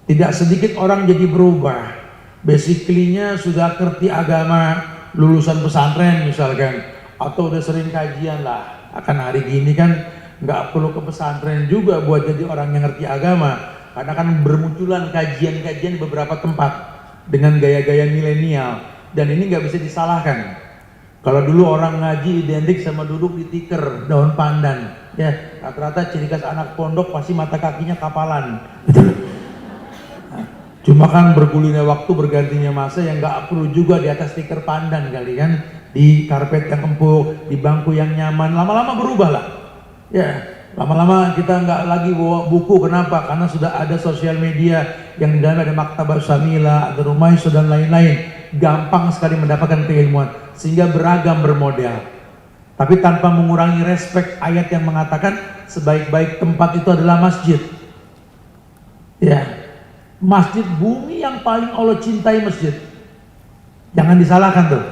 Tidak sedikit orang jadi berubah. Basically-nya sudah ngerti agama, lulusan pesantren misalkan, atau udah sering kajian lah. Akan hari gini kan nggak perlu ke pesantren juga buat jadi orang yang ngerti agama, karena kan bermunculan kajian-kajian di beberapa tempat dengan gaya-gaya milenial, dan ini nggak bisa disalahkan. Kalau dulu orang ngaji identik sama duduk di tikar daun pandan, ya rata-rata ciri khas anak pondok pasti mata kakinya kapalan. Cuma kan bergulirnya waktu, bergantinya masa, yang nggak perlu juga di atas tikar pandan kali kan, di karpet yang empuk, di bangku yang nyaman, lama-lama berubah lah. Ya. Lama-lama kita nggak lagi bawa buku, kenapa? Karena sudah ada sosial media yang di dalamnya ada Maktabah Syamila, ada Rumaiso dan lain-lain. Gampang sekali mendapatkan keilmuan, sehingga beragam bermodel. Tapi tanpa mengurangi respek ayat yang mengatakan sebaik-baik tempat itu adalah masjid. Ya, masjid bumi yang paling Allah cintai masjid. Jangan disalahkan tuh.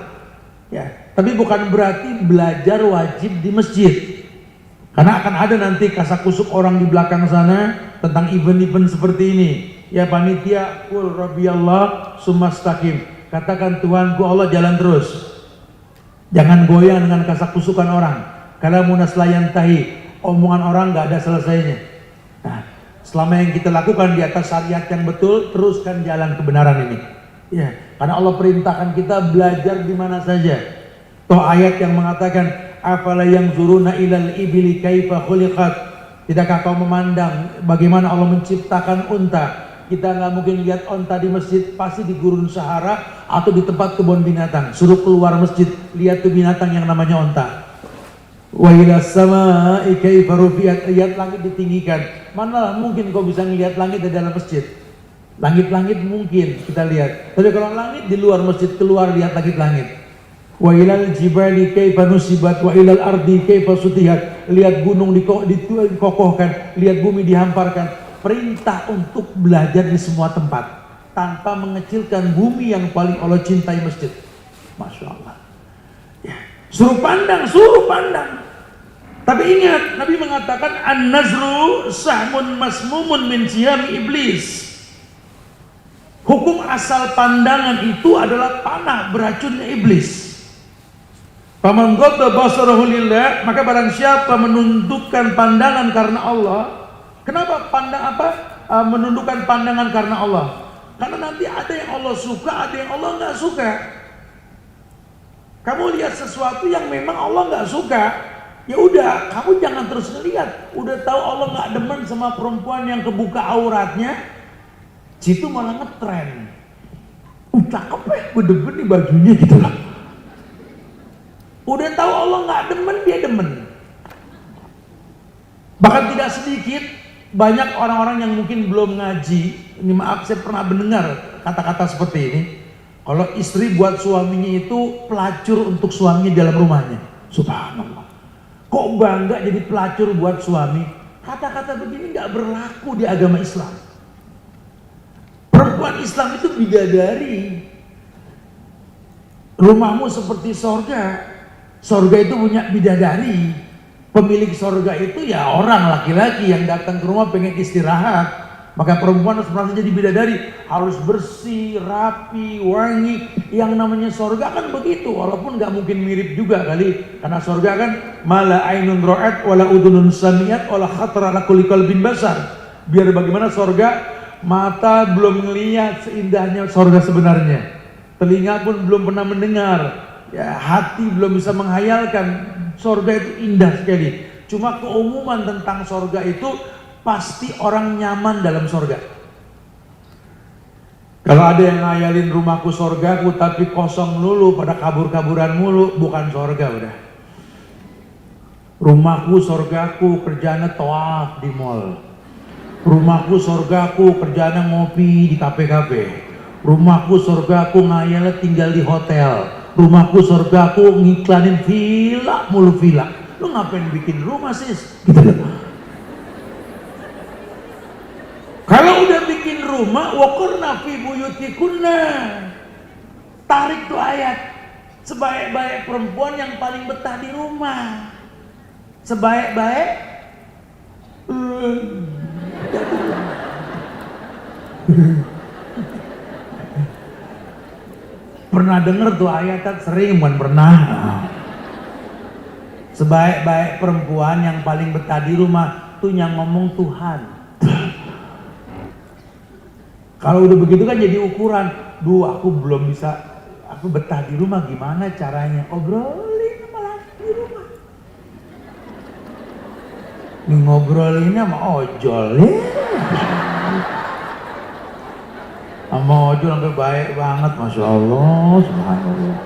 Ya, tapi bukan berarti belajar wajib di masjid. Karena akan ada nanti kasak-kusuk orang di belakang sana tentang event-event seperti ini. Ya panitia, qul rabbiyallah sumastaqim. Katakan Tuhanku Allah jalan terus. Jangan goyang dengan kasak-kusukan orang. Kalau munaslayan tahi, omongan orang nggak ada selesainya. Nah, selama yang kita lakukan di atas syariat yang betul, teruskan jalan kebenaran ini. Ya, karena Allah perintahkan kita belajar di mana saja. Toh ayat yang mengatakan afala yanzuruna ilal ibili kaifa khuliqat. Tidakkah kau memandang bagaimana Allah menciptakan unta? Kita nggak mungkin lihat unta di masjid, pasti di gurun Sahara atau di tempat kebun binatang. Suruh keluar masjid, lihat tuh binatang yang namanya unta. Wa ilas samaa'i kaifa rufi'at, lihat langit ditinggikan. Mana mungkin kau bisa ngelihat langit di dalam masjid? Langit-langit mungkin kita lihat. Tapi kalau langit di luar masjid, keluar lihat langit-langit. Wa ilal jibali kaifa nusibat wa ilal ardi kaifa sutihat. Lihat gunung dikokohkan, lihat bumi dihamparkan. Perintah untuk belajar di semua tempat tanpa mengecilkan bumi yang paling Allah cintai, masjid. Masya Allah. Ya. Suruh pandang. Tapi ingat, Nabi mengatakan an-nazru sahmun masmumun min siyami iblis. Hukum asal pandangan itu adalah panah beracunnya iblis. Faman ghadda basarahu lillah, maka barang siapa menundukkan pandangan karena Allah. Kenapa menundukkan pandangan karena Allah? Karena nanti ada yang Allah suka, ada yang Allah nggak suka. Kamu lihat sesuatu yang memang Allah nggak suka, ya udah, kamu jangan terus ngelihat. Udah tahu Allah nggak demen sama perempuan yang kebuka auratnya, situ malah ngetren. Cakep ya, gue demen nih bajunya gitu lah. Udah tahu Allah nggak demen, dia demen. Bahkan tidak sedikit banyak orang-orang yang mungkin belum ngaji. Ini maaf, saya pernah mendengar kata-kata seperti ini. Kalau istri buat suaminya itu pelacur untuk suami dalam rumahnya. Subhanallah. Kok bangga jadi pelacur buat suami? Kata-kata begini nggak berlaku di agama Islam. Perempuan Islam itu bidadari. Rumahmu seperti sorga. Sorga itu punya bidadari. Pemilik sorga itu ya orang laki-laki yang datang ke rumah pengen istirahat. Maka perempuan harus merasa jadi bidadari, harus bersih, rapi, wangi. Yang namanya sorga kan begitu, walaupun nggak mungkin mirip juga kali. Karena sorga kan mala ainun ra'at wala udunun samiat wala khatara ala kulli qalbin basar. Biar bagaimana sorga, mata belum ngelihat seindahnya sorga sebenarnya. Telinga pun belum pernah mendengar. Ya, hati belum bisa menghayalkan. Sorga itu indah sekali. Cuma keumuman tentang sorga itu pasti orang nyaman dalam sorga. Kalau ada yang ngayalin rumahku sorgaku tapi kosong lulu, pada kabur-kaburan mulu, bukan sorga udah. Rumahku sorgaku kerjanya tawaf di mall. Rumahku sorgaku kerjanya ngopi di kafe-kafe. Rumahku sorgaku ngayalnya tinggal di hotel. Rumahku sorgaku ngiklanin villa mulu villa. Lu ngapain bikin rumah sis? Gitu loh. Kalau udah bikin rumah, waqurna fi buyutikunna. Tarik tuh ayat. Sebaik-baik perempuan yang paling betah di rumah. Sebaik-baik pernah denger tuh ayat kan? Sering bukan pernah. Sebaik-baik perempuan yang paling betah di rumah tuh yang ngomong Tuhan. Kalau udah begitu kan jadi ukuran. Duh, aku belum bisa, aku betah di rumah, gimana caranya? Obrolin sama laki di rumah. Ini ngobrolinnya sama ojol ya. Sama ojol sampai baik banget, Masya Allah, subhanallah.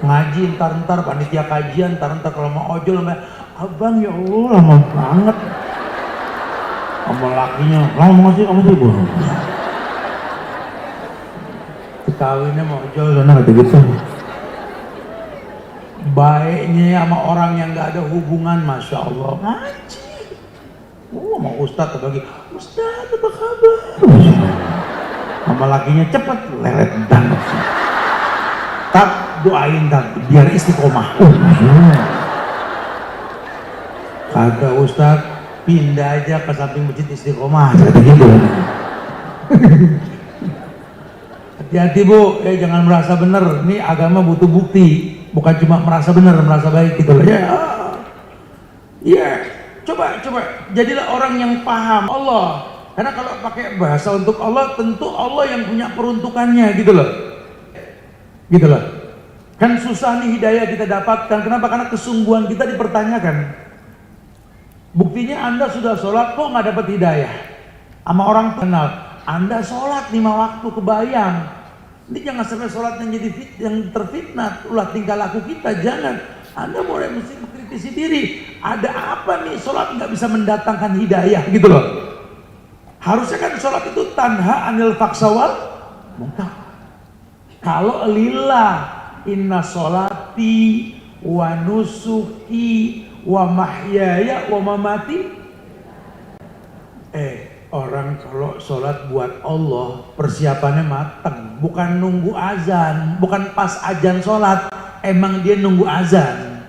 Ngaji ntar panitia kajian, ntar kalau mau ojol sampai abang ya Allah lama banget. Sama lakinya, lama sih kamu sih bu. Kawinnya mau ojol sana gitu. Baiknya sama orang yang nggak ada hubungan, Masya Allah. Ngaji. Sama Ustadz lagi, Ustadz apa kabar? Sama lakinya cepet lelet banget. Tak doain tak biar istiqomah. Kagak Ustaz, pindah aja ke samping masjid Istiqomah, kata gitu. Hati-hati Bu, jangan merasa benar. Ini agama butuh bukti, bukan cuma merasa benar, merasa baik gitu loh. Ya, coba jadilah orang yang paham Allah. Karena kalau pakai bahasa untuk Allah, tentu Allah yang punya peruntukannya gitu loh. Gitu loh. Kan susah nih hidayah kita dapatkan. Kenapa? Karena kesungguhan kita dipertanyakan. Buktinya Anda sudah sholat kok nggak dapat hidayah. Sama orang kenal, Anda sholat 5 waktu kebayang. Ini jangan sampai sholat yang terfitnah, ulah tingkah laku kita, jangan. Anda mulai mesti mengkritisi diri. Ada apa nih sholat nggak bisa mendatangkan hidayah gitu loh. Harusnya kan sholat itu tanha anil faksawal munkar. Kalau lillah, inna sholati wa nusuki wa mahyaya wa mamati. Orang kalau sholat buat Allah persiapannya matang, bukan nunggu azan, bukan pas azan sholat, emang dia nunggu azan.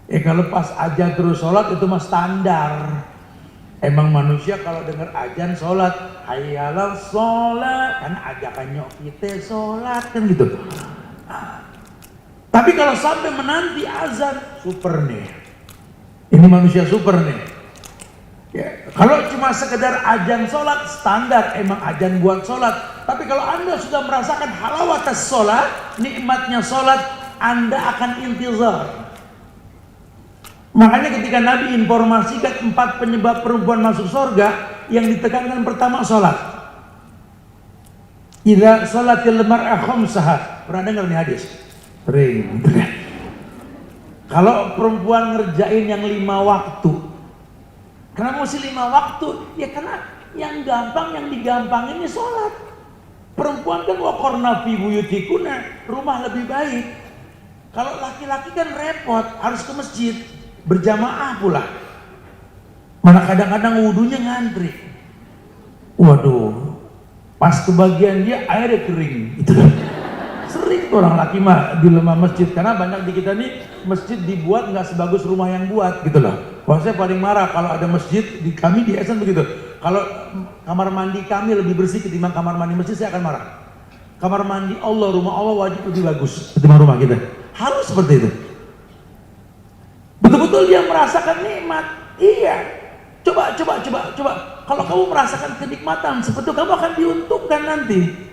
Kalau pas azan terus sholat itu mah standar. Emang manusia kalau dengar azan sholat, hayyalal sholat, kan ajakannya kita sholat kan gitu. Tapi kalau sampai menanti azan, super nih. Ini manusia super nih. Ya, kalau cuma sekedar azan sholat standar, emang azan buat sholat. Tapi kalau Anda sudah merasakan halawatas sholat, nikmatnya sholat, Anda akan intizar. Makanya ketika Nabi informasikan 4 penyebab perempuan masuk surga, yang ditekankan pertama sholat. Idza sholatil mar'a khamsaha. Pernah dengar nih hadis? Sering. Kalau perempuan ngerjain yang 5 waktu, kenapa mesti 5 waktu? Ya karena yang gampang, yang digampangin ini sholat. Perempuan kan waqarna fi buyutikuna, rumah lebih baik. Kalau laki-laki kan repot, harus ke masjid, berjamaah pula. Mana kadang-kadang wudunya ngantri. Waduh, pas kebagian dia airnya kering. Itu sering orang laki mah dilema masjid, karena banyak di kita nih masjid dibuat nggak sebagus rumah yang buat gitu loh. Wah, saya paling marah kalau ada masjid di kami di Esen begitu. Kalau kamar mandi kami lebih bersih ketimbang kamar mandi masjid, saya akan marah. Kamar mandi Allah, rumah Allah wajib lebih bagus ketimbang rumah kita. Harus seperti itu. Betul-betul dia merasakan nikmat. Iya. Coba. Kalau kamu merasakan kenikmatan, seperti kamu akan diuntungkan nanti.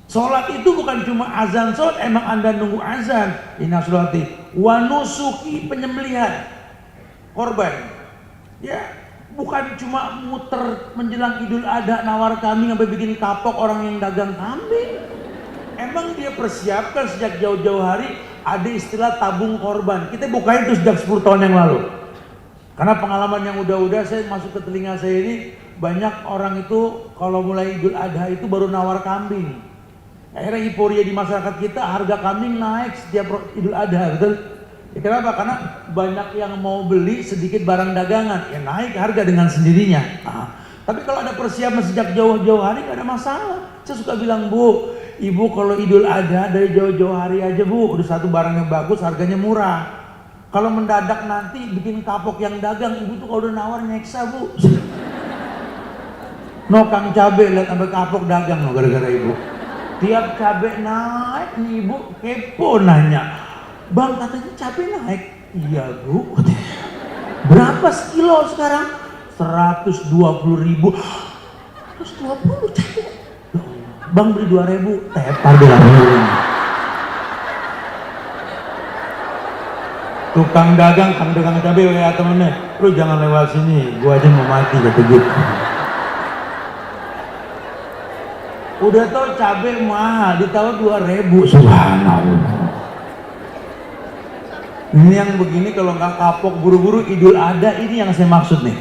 Sholat itu bukan cuma azan sholat, emang Anda nunggu azan. Inna sholati wa nusuki, penyembelihan korban. Ya, bukan cuma muter menjelang Idul Adha nawar kambing sampai bikin kapok orang yang dagang kambing. Emang dia persiapkan sejak jauh-jauh hari, ada istilah tabung korban. Kita bukain itu sejak 10 tahun yang lalu. Karena pengalaman yang udah-udah saya masuk ke telinga saya ini, banyak orang itu kalau mulai Idul Adha itu baru nawar kambing. Akhirnya euforia di masyarakat kita, harga kambing naik setiap Idul Adha, betul? Ya, kenapa? Karena banyak yang mau beli sedikit barang dagangan, ya naik harga dengan sendirinya. Tapi kalau ada persiapan sejak jauh-jauh hari nggak ada masalah. Saya suka bilang, Bu, Ibu kalau Idul Adha dari jauh-jauh hari aja Bu, udah satu barang yang bagus, harganya murah. Kalau mendadak nanti bikin kapok yang dagang, Ibu tuh kalau udah nawar nyeksa Bu. No, Kang Cabe lihat sampai kapok dagang no gara-gara Ibu. Tiap cabai naik nih Ibu kepo nanya, Bang katanya cabai naik. Iya Bu. Berapa sekilo sekarang? 120.000. 120 cabai. Bang beli 2.000, tepar dia. Tukang dagang cabai ya temennya, lu jangan lewat sini, gua aja mau mati kata gitu. Udah tau cabai mahal, ditawar 2.000, subhanallah. Ini yang begini kalau nggak kapok buru-buru Idul Adha, ini yang saya maksud nih.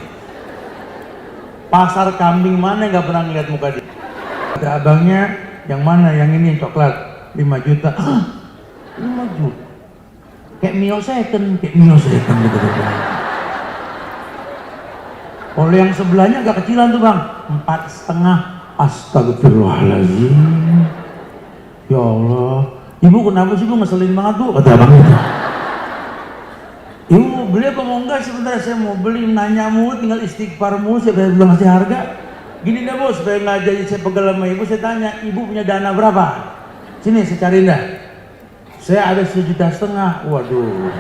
Pasar kambing mana nggak pernah ngeliat muka dia? Ada abangnya, yang mana? Yang ini yang coklat, 5 juta. 5 juta? Kayak Mio second gitu. Kalau yang sebelahnya agak kecilan tuh Bang, 4,5. Astagfirullahaladzim. Ya Allah, Ibu kenapa sih Bu ngeselin banget Bu? Kata abang itu. Ibu mau beli apa mau enggak? Sebentar saya mau beli, nanya mulu, tinggal istighfar mulu, saya belum ngasih harga. Gini dah bos, supaya nggak jadi saya pegel sama ibu, saya tanya, ibu punya dana berapa? Sini saya cariin dah. Saya ada 1,5 juta. Waduh.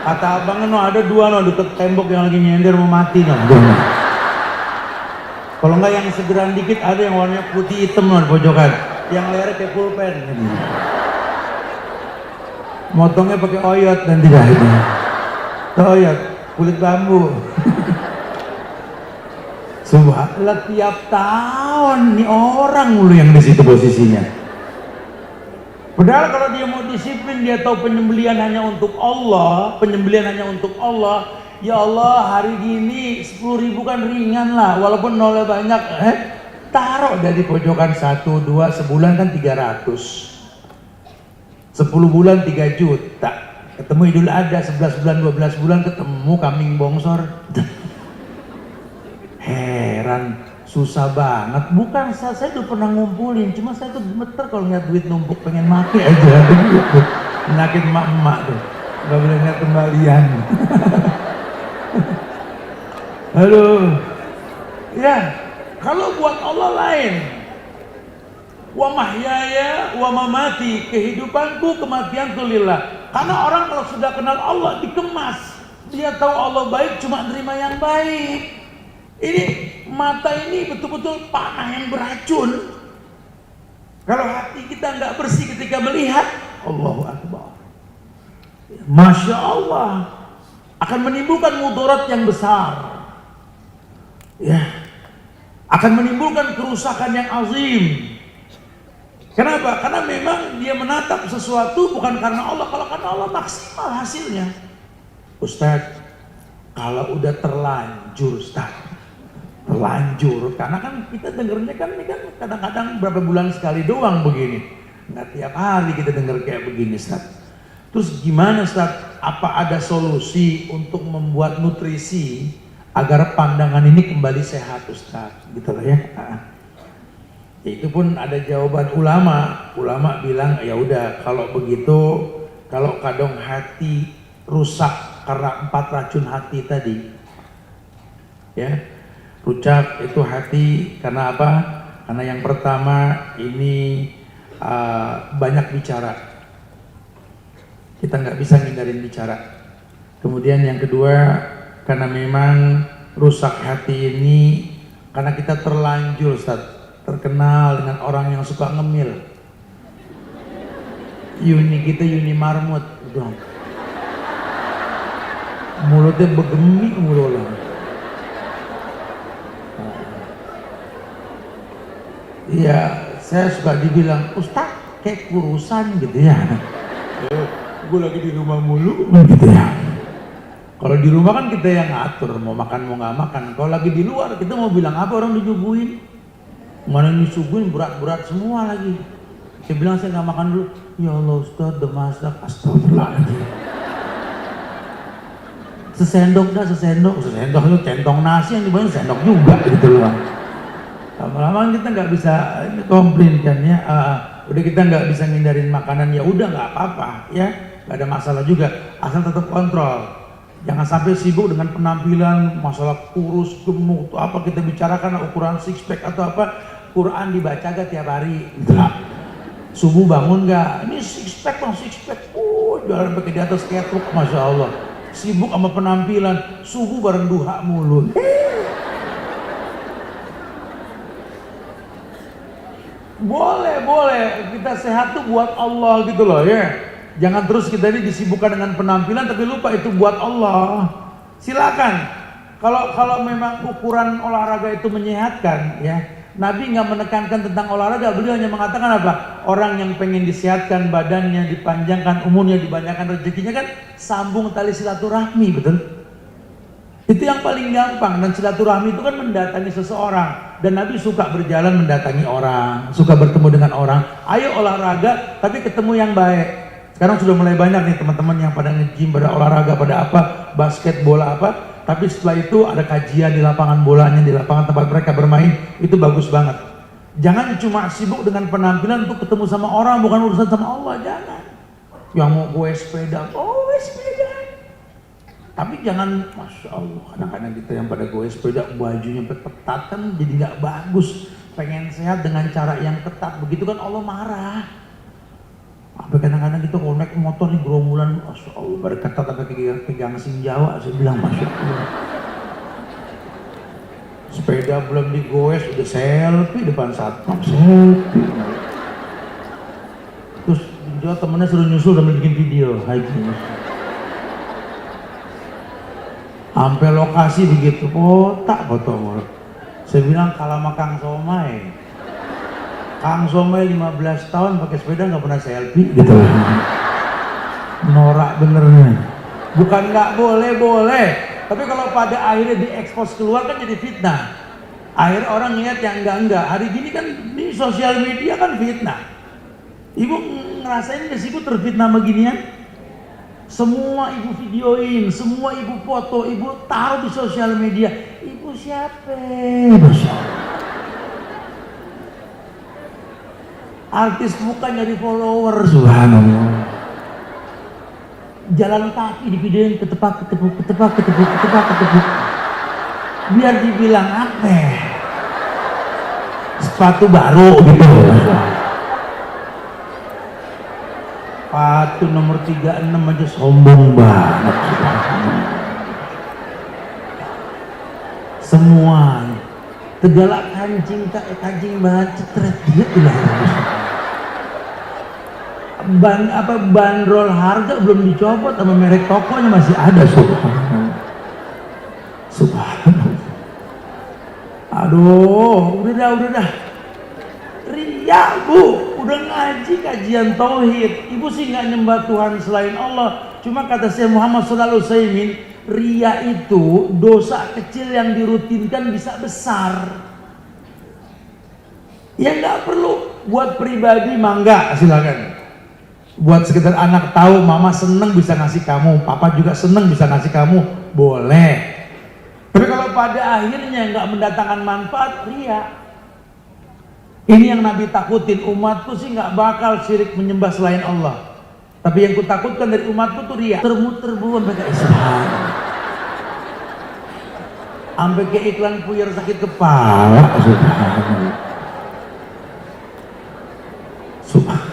Kata abangnya no, ada 2 no deket tembok yang lagi nyender mau mati no. Kalau enggak yang segeran dikit ada yang warnanya putih hitam no di pojokan, yang lehernya kayak pulpen. Motongnya pakai oyot dan tidak itu. Oyot, kulit bambu. Subhanallah, tiap tahun nih orang mulu yang di situ posisinya. Padahal kalau dia mau disiplin, dia tahu penyembelihan hanya untuk Allah, penyembelihan hanya untuk Allah. Ya Allah, hari gini 10.000 kan ringan lah, walaupun nolnya banyak. Taruh dari pojokan 1, 2, sebulan kan 300. 10 bulan 3 juta. Ketemu Idul Adha 11 bulan 12 bulan ketemu kambing bongsor. Heran, susah banget. Bukan saya tuh pernah ngumpulin, cuma saya tuh gemeter kalau ngeliat duit numpuk pengen mati aja begitu. Penyakit emak-emak tuh, nggak boleh ngeliat kembalian. Halo, ya kalau buat Allah lain. Wa mahyaya wa mamati, kehidupanku kematianku lillah. Karena orang kalau sudah kenal Allah dikemas, dia tahu Allah baik, cuma nerima yang baik. Ini mata ini betul-betul panah yang beracun. Kalau hati kita nggak bersih ketika melihat, Allahu Akbar, Masya Allah, akan menimbulkan mudarat yang besar. Ya, akan menimbulkan kerusakan yang azim. Kenapa? Karena memang dia menatap sesuatu bukan karena Allah. Kalau karena Allah maksimal hasilnya. Ustadz, kalau udah terlanjur Ustadz, terlanjur, karena kan kita dengernya kan ini kan kadang-kadang berapa bulan sekali doang begini, nggak tiap hari kita denger kayak begini Ustadz. Terus gimana Ustadz? Apa ada solusi untuk membuat nutrisi agar pandangan ini kembali sehat Ustadz? Gitu lah ya. Itu pun ada jawaban ulama. Ulama bilang ya udah kalau begitu, kalau kadang hati rusak karena 4 racun hati tadi, ya rusak itu hati karena apa? Karena yang pertama ini banyak bicara, kita nggak bisa ngindarin bicara. Kemudian yang kedua karena memang rusak hati ini karena kita terlanjur Ustaz, terkenal dengan orang yang suka ngemil. Yuni kita Yuni marmut dong, mulutnya begemi mulu lah. Iya, saya suka dibilang Ustaz kayak kurusan gitu ya. Gue lagi di rumah mulu gitu ya. Kalau di rumah kan kita yang ngatur mau makan mau nggak makan. Kalau lagi di luar kita mau bilang apa orang dijubuin. Mana disuguhin berat-berat semua lagi. Saya bilang saya nggak makan dulu. Ya Allah Ustaz, udah masak, astagfirullahaladzim. Sesendok dah, sesendok itu centong nasi yang dibayar sendok juga gitu loh. Lama-lama kita nggak bisa komplain kan ya. Udah kita nggak bisa ngindarin makanan, ya udah nggak apa-apa ya, nggak ada masalah juga. Asal tetap kontrol. Jangan sampai sibuk dengan penampilan, masalah kurus, gemuk, atau apa kita bicarakan ukuran six pack atau apa. Quran dibaca gak tiap hari? Enggak. Subuh bangun gak? Ini six pack bang, six pack. Jalan pakai di atas kayak truk, Masya Allah. Sibuk sama penampilan, subuh bareng duha mulu. Boleh. Kita sehat tuh buat Allah gitu loh ya. Jangan terus kita ini disibukkan dengan penampilan tapi lupa itu buat Allah. Silakan. Kalau memang ukuran olahraga itu menyehatkan ya, Nabi nggak menekankan tentang olahraga, beliau hanya mengatakan apa? Orang yang pengen disehatkan badannya, dipanjangkan umurnya, dibanyakan rezekinya kan sambung tali silaturahmi, betul? Itu yang paling gampang, dan silaturahmi itu kan mendatangi seseorang, dan Nabi suka berjalan mendatangi orang, suka bertemu dengan orang. Ayo olahraga, tapi ketemu yang baik. Sekarang sudah mulai banyak nih teman-teman yang pada nge-gym, pada olahraga, pada apa, basket, bola apa. Tapi setelah itu ada kajian di lapangan bolanya, di lapangan tempat mereka bermain, itu bagus banget. Jangan cuma sibuk dengan penampilan untuk ketemu sama orang, bukan urusan sama Allah, jangan. Yang mau gue sepeda, sepeda. Tapi jangan, Masya Allah, kadang-kadang kita yang pada goes sepeda bajunya ketat kan jadi nggak bagus. Pengen sehat dengan cara yang ketat, begitu kan Allah marah. Sampai kadang-kadang kita kalau naik motor nih gerombolan, Masya Allah, berketat sampai pegang senjawa, saya bilang Masya Allah. Sepeda belum digoes, udah selfie depan satpam, selfie. Terus dia temennya suruh nyusul sambil bikin video, haji. Sampai lokasi begitu, kotak foto mulu. Saya bilang kalah sama Kang Somai. Kang Somai 15 tahun pakai sepeda nggak pernah selfie gitu. Norak benernya. Bukan nggak boleh. Tapi kalau pada akhirnya diekspos keluar kan jadi fitnah. Akhirnya orang lihat yang enggak. Hari gini kan di sosial media kan fitnah. Ibu ngerasain gak sih ibu terfitnah beginian? Semua ibu videoin, semua ibu foto, ibu taruh di sosial media. Ibu siapa? Masya Allah. Artis bukan nyari follower, subhanallah. Jalan kaki di videoin ketepuk. Biar dibilang apa? Sepatu baru gitu. Sepatu nomor 36 aja sombong banget. Semua Tegalak kancing banget cetret dia ilah. Bandrol harga belum dicopot sama merek tokonya masih ada, subhanallah. Aduh, udah dah. Ria bu, udah ngaji kajian tauhid, ibu sih nggak nyembah Tuhan selain Allah. Cuma kata Syekh Muhammad Shallallahu Alaihi Wasallam, ria itu dosa kecil yang dirutinkan bisa besar. Ya nggak perlu buat pribadi mangga silakan. Buat sekedar anak tahu mama seneng bisa ngasih kamu, papa juga seneng bisa ngasih kamu, boleh. Tapi kalau pada akhirnya nggak mendatangkan manfaat, ria. Ini yang Nabi takutin, umatku sih nggak bakal syirik menyembah selain Allah. Tapi yang kutakutkan dari umatku tuh ria. Termuter-buan mereka Islam. Sampai ke iklan puyer sakit kepala. Subhanallah.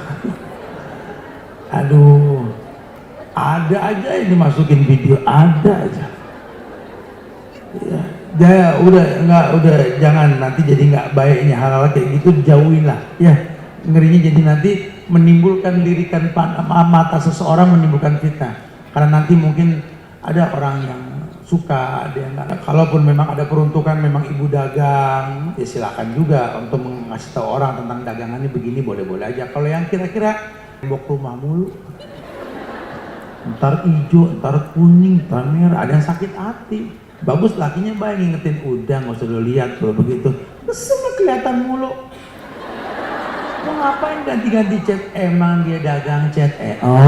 Aduh, ada aja yang dimasukin video, ada aja. Ya udah jangan nanti jadi nggak baiknya hal-hal kayak gitu, jauhin lah ya. Ngerinya jadi nanti menimbulkan lirikan mata seseorang, menimbulkan fitnah. Karena nanti mungkin ada orang yang suka, ada yang nggak. Kalaupun memang ada peruntukan, memang ibu dagang, ya silakan juga untuk mengasih tahu orang tentang dagangannya begini, boleh-boleh aja. Kalau yang kira-kira tembok rumah mulu, ntar hijau, ntar kuning, ntar merah, ada yang sakit hati. Bagus lakinya baik ngingetin, udah nggak usah lo lihat kalau begitu. Semua kelihatan mulu. Mau ngapain ganti-ganti chat? Emang dia dagang chat? Oh,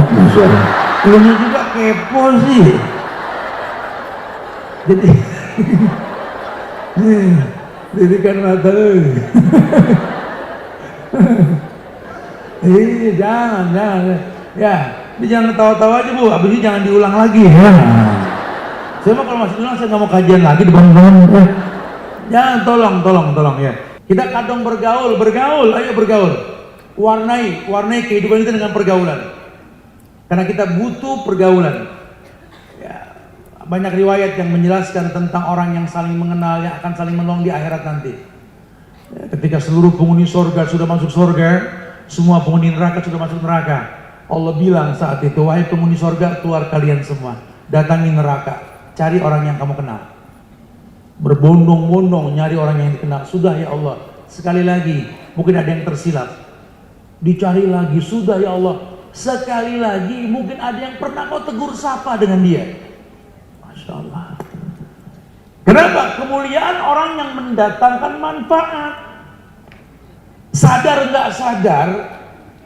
lu juga kepo sih. Jadi kan mata lu. Jangan. Ya, jangan ketawa-tawa aja bu. Abis ini jangan diulang lagi. Ya. Saya mau kalau masih ulang saya nggak mau kajian lagi depan-depan. Jangan, tolong ya. Kita kadang bergaul, ayo bergaul. Warnai kehidupan kita dengan pergaulan. Karena kita butuh pergaulan. Ya, banyak riwayat yang menjelaskan tentang orang yang saling mengenal, yang akan saling menolong di akhirat nanti. Ya, ketika seluruh penghuni surga sudah masuk surga, semua penghuni neraka sudah masuk neraka. Allah bilang saat itu, wahai penghuni surga, keluar kalian semua, datangi neraka. Cari orang yang kamu kenal. Berbondong-bondong nyari orang yang dikenal. Sudah ya Allah, sekali lagi, mungkin ada yang tersilap. Dicari lagi, sudah ya Allah, sekali lagi, mungkin ada yang pernah kau tegur sapa dengan dia. Masya Allah. Kenapa? Kemuliaan orang yang mendatangkan manfaat. Sadar nggak sadar,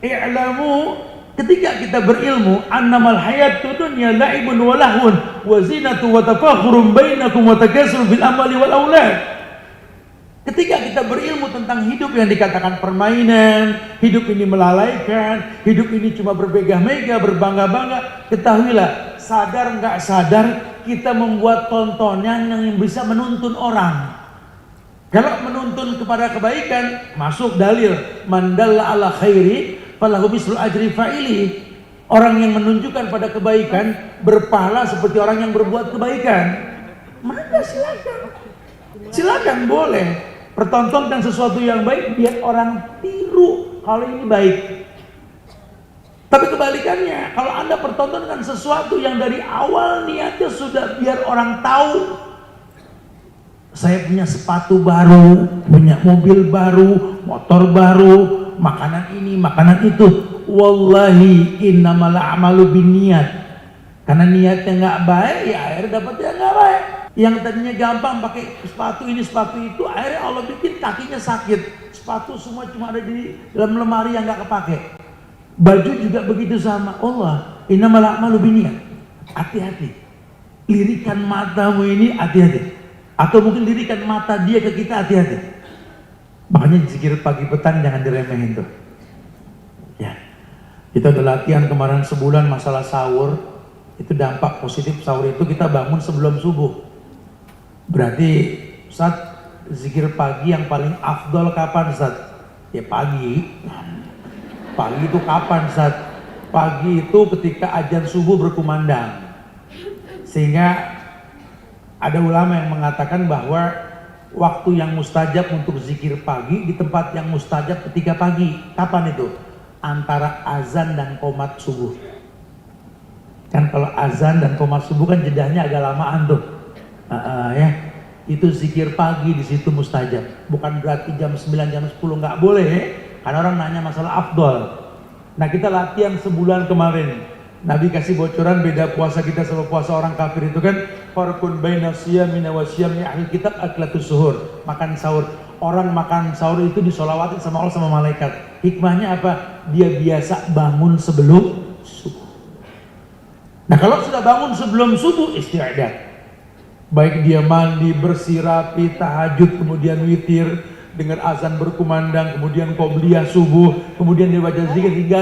i'lamu, ketika kita berilmu, annamal hayatu dunya la'ibun wa lahun wa zinatu wa tafakhurun bainakum wa takatsur bil amwali wal aulad. Ketika kita berilmu tentang hidup yang dikatakan permainan, hidup ini melalaikan, hidup ini cuma berbegah-megah, berbangga-bangga, ketahuilah, sadar nggak sadar, kita membuat tontonan yang bisa menuntun orang. Kalau menuntun kepada kebaikan, masuk dalil mandalla ala khairi falahu mislu ajri fa'ili. Orang yang menunjukkan pada kebaikan berpahala seperti orang yang berbuat kebaikan. Maka silakan boleh pertontonkan sesuatu yang baik biar orang tiru kalau ini baik. Tapi kebalikannya, kalau Anda pertontonkan sesuatu yang dari awal niatnya sudah biar orang tahu, saya punya sepatu baru, punya mobil baru, motor baru, makanan ini, makanan itu. Wallahi innamal a'malu binniyat. Karena niatnya nggak baik, ya akhirnya dapatnya nggak baik. Yang tadinya gampang pakai sepatu ini, sepatu itu, akhirnya Allah bikin kakinya sakit. Sepatu semua cuma ada di dalam lemari yang nggak kepake. Baju juga begitu sama. Allah innamal a'malu binniyat. Hati-hati. Lirikan matamu ini hati-hati. Atau mungkin lirikan mata dia ke kita, hati-hati. Makanya zikir pagi petang jangan diremehin tuh. Ya, kita udah latihan kemarin sebulan masalah sahur. Itu dampak positif sahur itu kita bangun sebelum subuh. Berarti Ustaz, zikir pagi yang paling afdol kapan Ustaz? Ya pagi. Pagi itu kapan Ustaz? Pagi itu ketika azan subuh berkumandang. Sehingga ada ulama yang mengatakan bahwa waktu yang mustajab untuk zikir pagi di tempat yang mustajab ketika pagi. Kapan itu? Antara azan dan qomat subuh. Kan kalau azan dan qomat subuh kan jedahnya agak lamaan tuh. Ya. Itu zikir pagi di situ mustajab. Bukan berarti jam 9, jam 10 nggak boleh. Karena orang nanya masalah afdol. Nah kita latihan sebulan kemarin. Nabi kasih bocoran beda puasa kita sama puasa orang kafir itu kan farqun baina siyamina wa siyami ahli kitab aklatus suhur, makan sahur. Orang makan sahur itu disolawatin sama Allah sama malaikat. Hikmahnya apa? Dia biasa bangun sebelum subuh. Nah kalau sudah bangun sebelum subuh isti'adat. Baik dia mandi, bersih, rapi, tahajud, kemudian witir, dengar azan berkumandang, kemudian qobliyah subuh, kemudian dia baca zikir hingga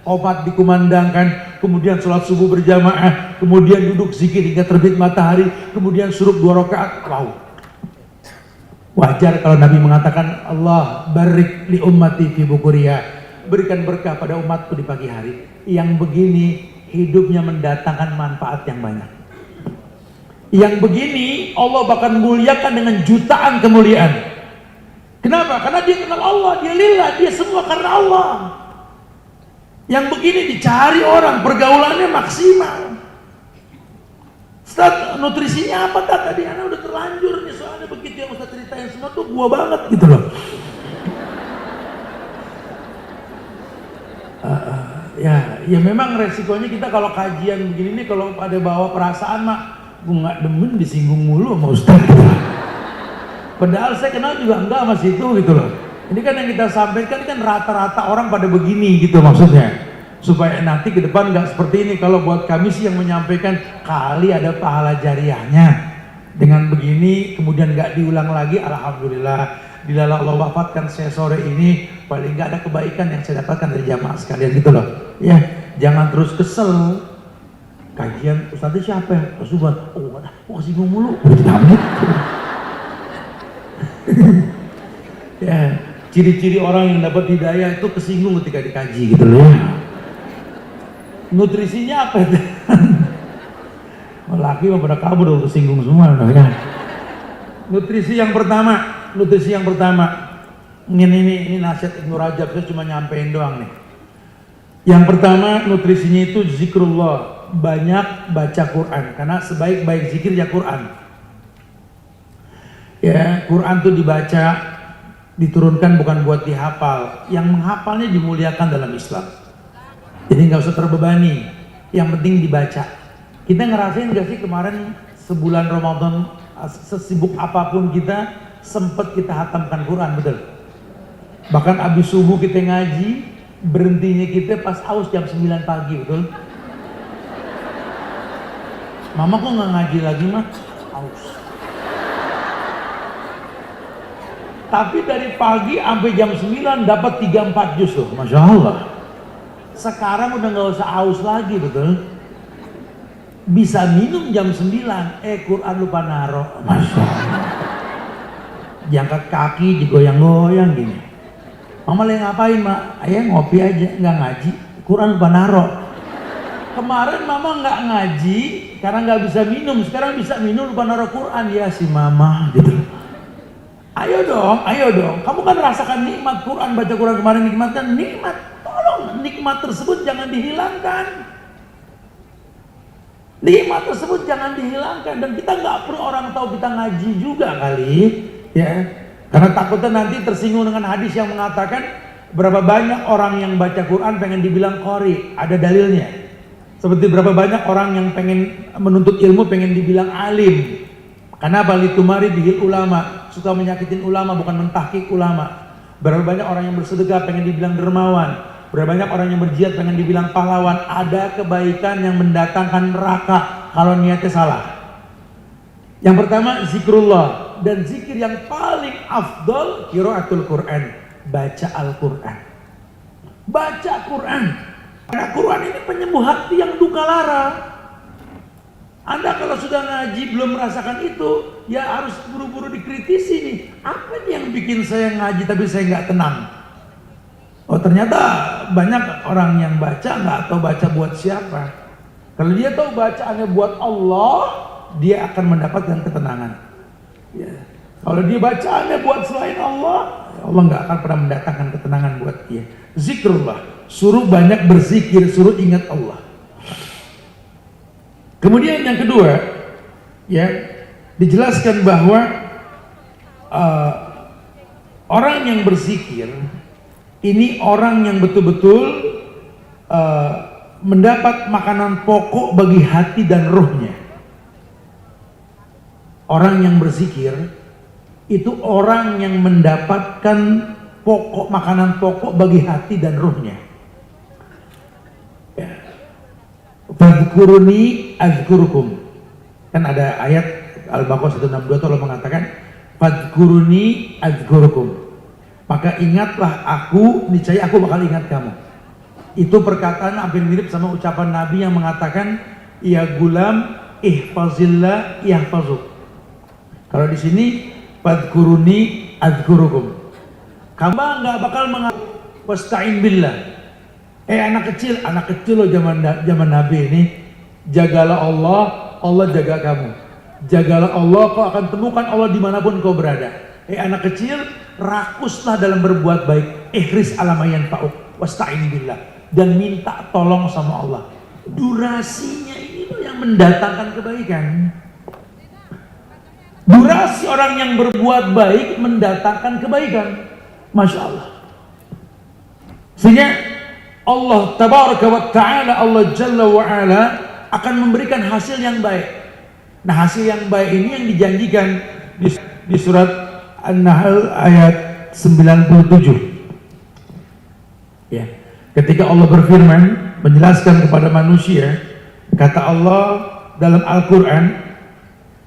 qomat dikumandangkan, kemudian sholat subuh berjamaah, kemudian duduk zikir hingga terbit matahari, kemudian syuruk 2 rakaat. Wow. Wajar kalau Nabi mengatakan Allah barik li ummati fi bukuriya, berikan berkah pada umatku di pagi hari. Yang begini hidupnya mendatangkan manfaat yang banyak. Yang begini Allah bahkan muliakan dengan jutaan kemuliaan. Kenapa? Karena dia kenal Allah, dia lillah, dia semua karena Allah. Yang begini dicari orang, pergaulannya maksimal. Ustaz, nutrisinya apa tadi? Anak udah terlanjur nih, soalnya begitu yang Ustaz ceritain semua tuh gua banget gitu loh. Ya memang resikonya kita kalau kajian begini nih, kalau ada bawa perasaan mah, gua nggak demen disinggung mulu sama Ustaz. Padahal saya kenal juga enggak sama situ gitu loh. Ini kan yang kita sampaikan kan rata-rata orang pada begini gitu maksudnya. Supaya nanti ke depan nggak seperti ini. Kalau buat kami sih yang menyampaikan kali ada pahala jariahnya. Dengan begini kemudian nggak diulang lagi, alhamdulillah. Dilala Allah wafatkan saya sore ini, paling nggak ada kebaikan yang saya dapatkan dari jamaah sekalian gitu loh. Ya, jangan terus kesel. Kajian Ustaznya siapa ya? Ustaz, kesinggung mulu. Ya, ciri-ciri orang yang dapat hidayah itu kesinggung ketika dikaji gitu loh. Nutrisinya apa itu? Laki mah pada kabur udah kesinggung semua ya. Nutrisi yang pertama. Ini nasihat Ibnu Rajab, saya cuma nyampein doang nih. Yang pertama nutrisinya itu zikrullah, banyak baca Quran karena sebaik-baik zikir ya Quran. Ya, Quran itu dibaca, diturunkan bukan buat dihafal. Yang menghafalnya dimuliakan dalam Islam. Jadi nggak usah terbebani. Yang penting dibaca. Kita ngerasain nggak sih kemarin sebulan Ramadan sesibuk apapun kita sempet kita hatamkan Quran, betul? Bahkan abis subuh kita ngaji, berhentinya kita pas aus jam 9 pagi, betul? Mama kok nggak ngaji lagi mah? Aus. Tapi dari pagi sampai jam 9 dapat 3-4 juz tuh, Masya Allah. Sekarang udah nggak usah aus lagi, betul? bisa minum jam 9, Quran lupa naro. Masya Allah. Diangkat kaki, digoyang-goyang gini. Mama lagi ngapain, Mak? Ayah ngopi aja, nggak ngaji. Quran lupa naro. Kemarin mama nggak ngaji karena nggak bisa minum, sekarang bisa minum lupa naruh Quran. Ya si mama gitu. Ayo dong, kamu kan rasakan nikmat Quran, baca Quran kemarin nikmatkan, nikmat. Tolong nikmat tersebut jangan dihilangkan. Nikmat tersebut jangan dihilangkan, dan kita nggak perlu orang tahu kita ngaji juga kali, ya. Karena takutnya nanti tersinggung dengan hadis yang mengatakan berapa banyak orang yang baca Quran pengen dibilang qori, ada dalilnya. Seperti berapa banyak orang yang pengen menuntut ilmu pengen dibilang alim. Kenapa? Litumari bihil ulama, suka menyakitin ulama, bukan mentahkik ulama. Berapa banyak orang yang bersedekah pengen dibilang dermawan. Berapa banyak orang yang berjihad pengen dibilang pahlawan. Ada kebaikan yang mendatangkan neraka kalau niatnya salah. Yang pertama zikrullah, dan zikir yang paling afdol qiraatul Quran, baca Al-Quran. Baca Quran. Karena Quran ini penyembuh hati yang duka lara. Anda kalau sudah ngaji belum merasakan itu, ya harus buru-buru dikritisi nih. Apa nih yang bikin saya ngaji tapi saya nggak tenang? Oh ternyata banyak orang yang baca nggak tahu baca buat siapa. Kalau dia tahu bacaannya buat Allah, dia akan mendapatkan ketenangan. Ya. Kalau dia bacaannya buat selain Allah, Allah nggak akan pernah mendatangkan ketenangan buat dia. Zikrullah, suruh banyak berzikir, suruh ingat Allah. Kemudian yang kedua, ya dijelaskan bahwa orang yang berzikir ini orang yang betul-betul mendapat makanan pokok bagi hati dan ruhnya. Orang yang berzikir itu orang yang mendapatkan makanan pokok bagi hati dan ruhnya. Fadhkuruni azkurukum. Kan ada ayat Al-Baqarah 162 itu Allah mengatakan fadhkuruni azkurukum. Maka ingatlah aku, niscaya aku bakal ingat kamu. Itu perkataan hampir mirip sama ucapan Nabi yang mengatakan ya gulam ihfazillah yahfazuk. Kalau di sini fadhkuruni azkurukum. Kamu nggak bakal wasta'in billah. Anak kecil loh zaman Nabi ini, jagalah Allah, Allah jaga kamu. Jagalah Allah, kau akan temukan Allah dimanapun kau berada. Anak kecil, rakuslah dalam berbuat baik. Ihris alamayan fa'uk, wasta'in billah, dan minta tolong sama Allah. Durasinya ini loh yang mendatangkan kebaikan. Durasi orang yang berbuat baik mendatangkan kebaikan. Masya Allah. Sehingga Allah tabaraka wa ta'ala, Allah jalla wa ala akan memberikan hasil yang baik. Nah hasil yang baik ini yang dijanjikan di surat An-Nahl ayat 97. Ya, ketika Allah berfirman menjelaskan kepada manusia, kata Allah dalam Al-Quran,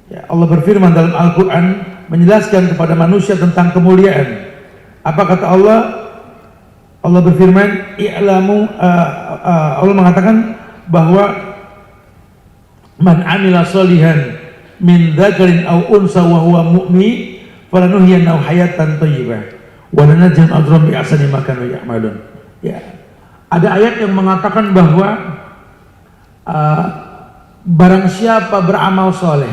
ya, Allah berfirman dalam Al-Quran menjelaskan kepada manusia tentang kemuliaan. Apa kata Allah? Allah berfirman, i'lamu, Allah mengatakan bahwa man amila sholihan min dzakarin aw unsa wa huwa mu'min falanuhyiyannahu hayatan thayyibah wa lanajziyannahum ajrahum bi ahsani ma kanu ya'malun. Ya. Ada ayat yang mengatakan bahwa barang siapa beramal soleh,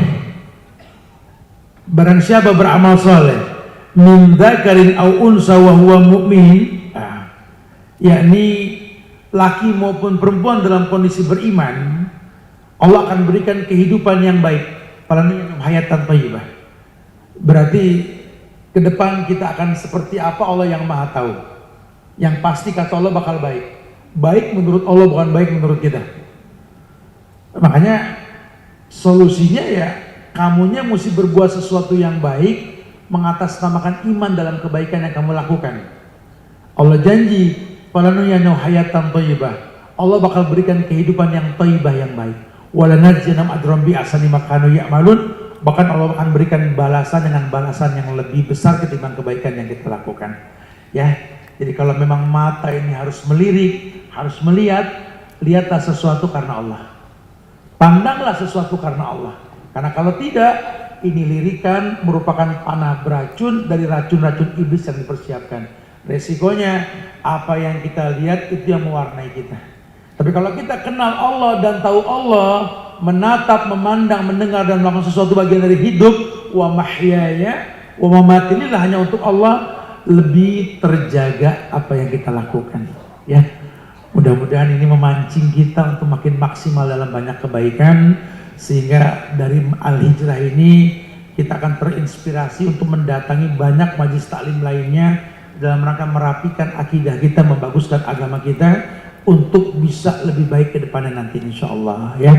barang siapa beramal soleh min dzakarin aw unsa wa huwa mu'min, yakni laki maupun perempuan dalam kondisi beriman, Allah akan berikan kehidupan yang baik, hayatan thayyibah. Berarti ke depan kita akan seperti apa Allah yang Maha tahu. Yang pasti kata Allah bakal baik. Baik menurut Allah, bukan baik menurut kita. Makanya solusinya ya kamunya mesti berbuat sesuatu yang baik, mengatasnamakan iman dalam kebaikan yang kamu lakukan. Allah janji falanuhyiyannahu hayatan thayyibah. Allah bakal berikan kehidupan yang thayyibah, yang baik. Walanajziyannahum ajrahum bi ahsani ma kanu ya'malun. Bahkan Allah akan berikan balasan dengan balasan yang lebih besar ketimbang kebaikan yang kita lakukan. Ya. Jadi kalau memang mata ini harus melirik, harus melihat, lihatlah sesuatu karena Allah. Pandanglah sesuatu karena Allah. Karena kalau tidak, ini lirikan merupakan panah beracun dari racun-racun iblis yang dipersiapkan. Resikonya apa yang kita lihat itu yang mewarnai kita. Tapi kalau kita kenal Allah dan tahu Allah, menatap, memandang, mendengar dan melakukan sesuatu bagian dari hidup, wa mahyaya wa mamati, inilah hanya untuk Allah, lebih terjaga apa yang kita lakukan. Ya, mudah-mudahan ini memancing kita untuk makin maksimal dalam banyak kebaikan, sehingga dari Al-Hijrah ini kita akan terinspirasi untuk mendatangi banyak majelis taklim lainnya dalam rangka merapikan akidah kita, membaguskan agama kita untuk bisa lebih baik ke depannya nanti insyaallah ya.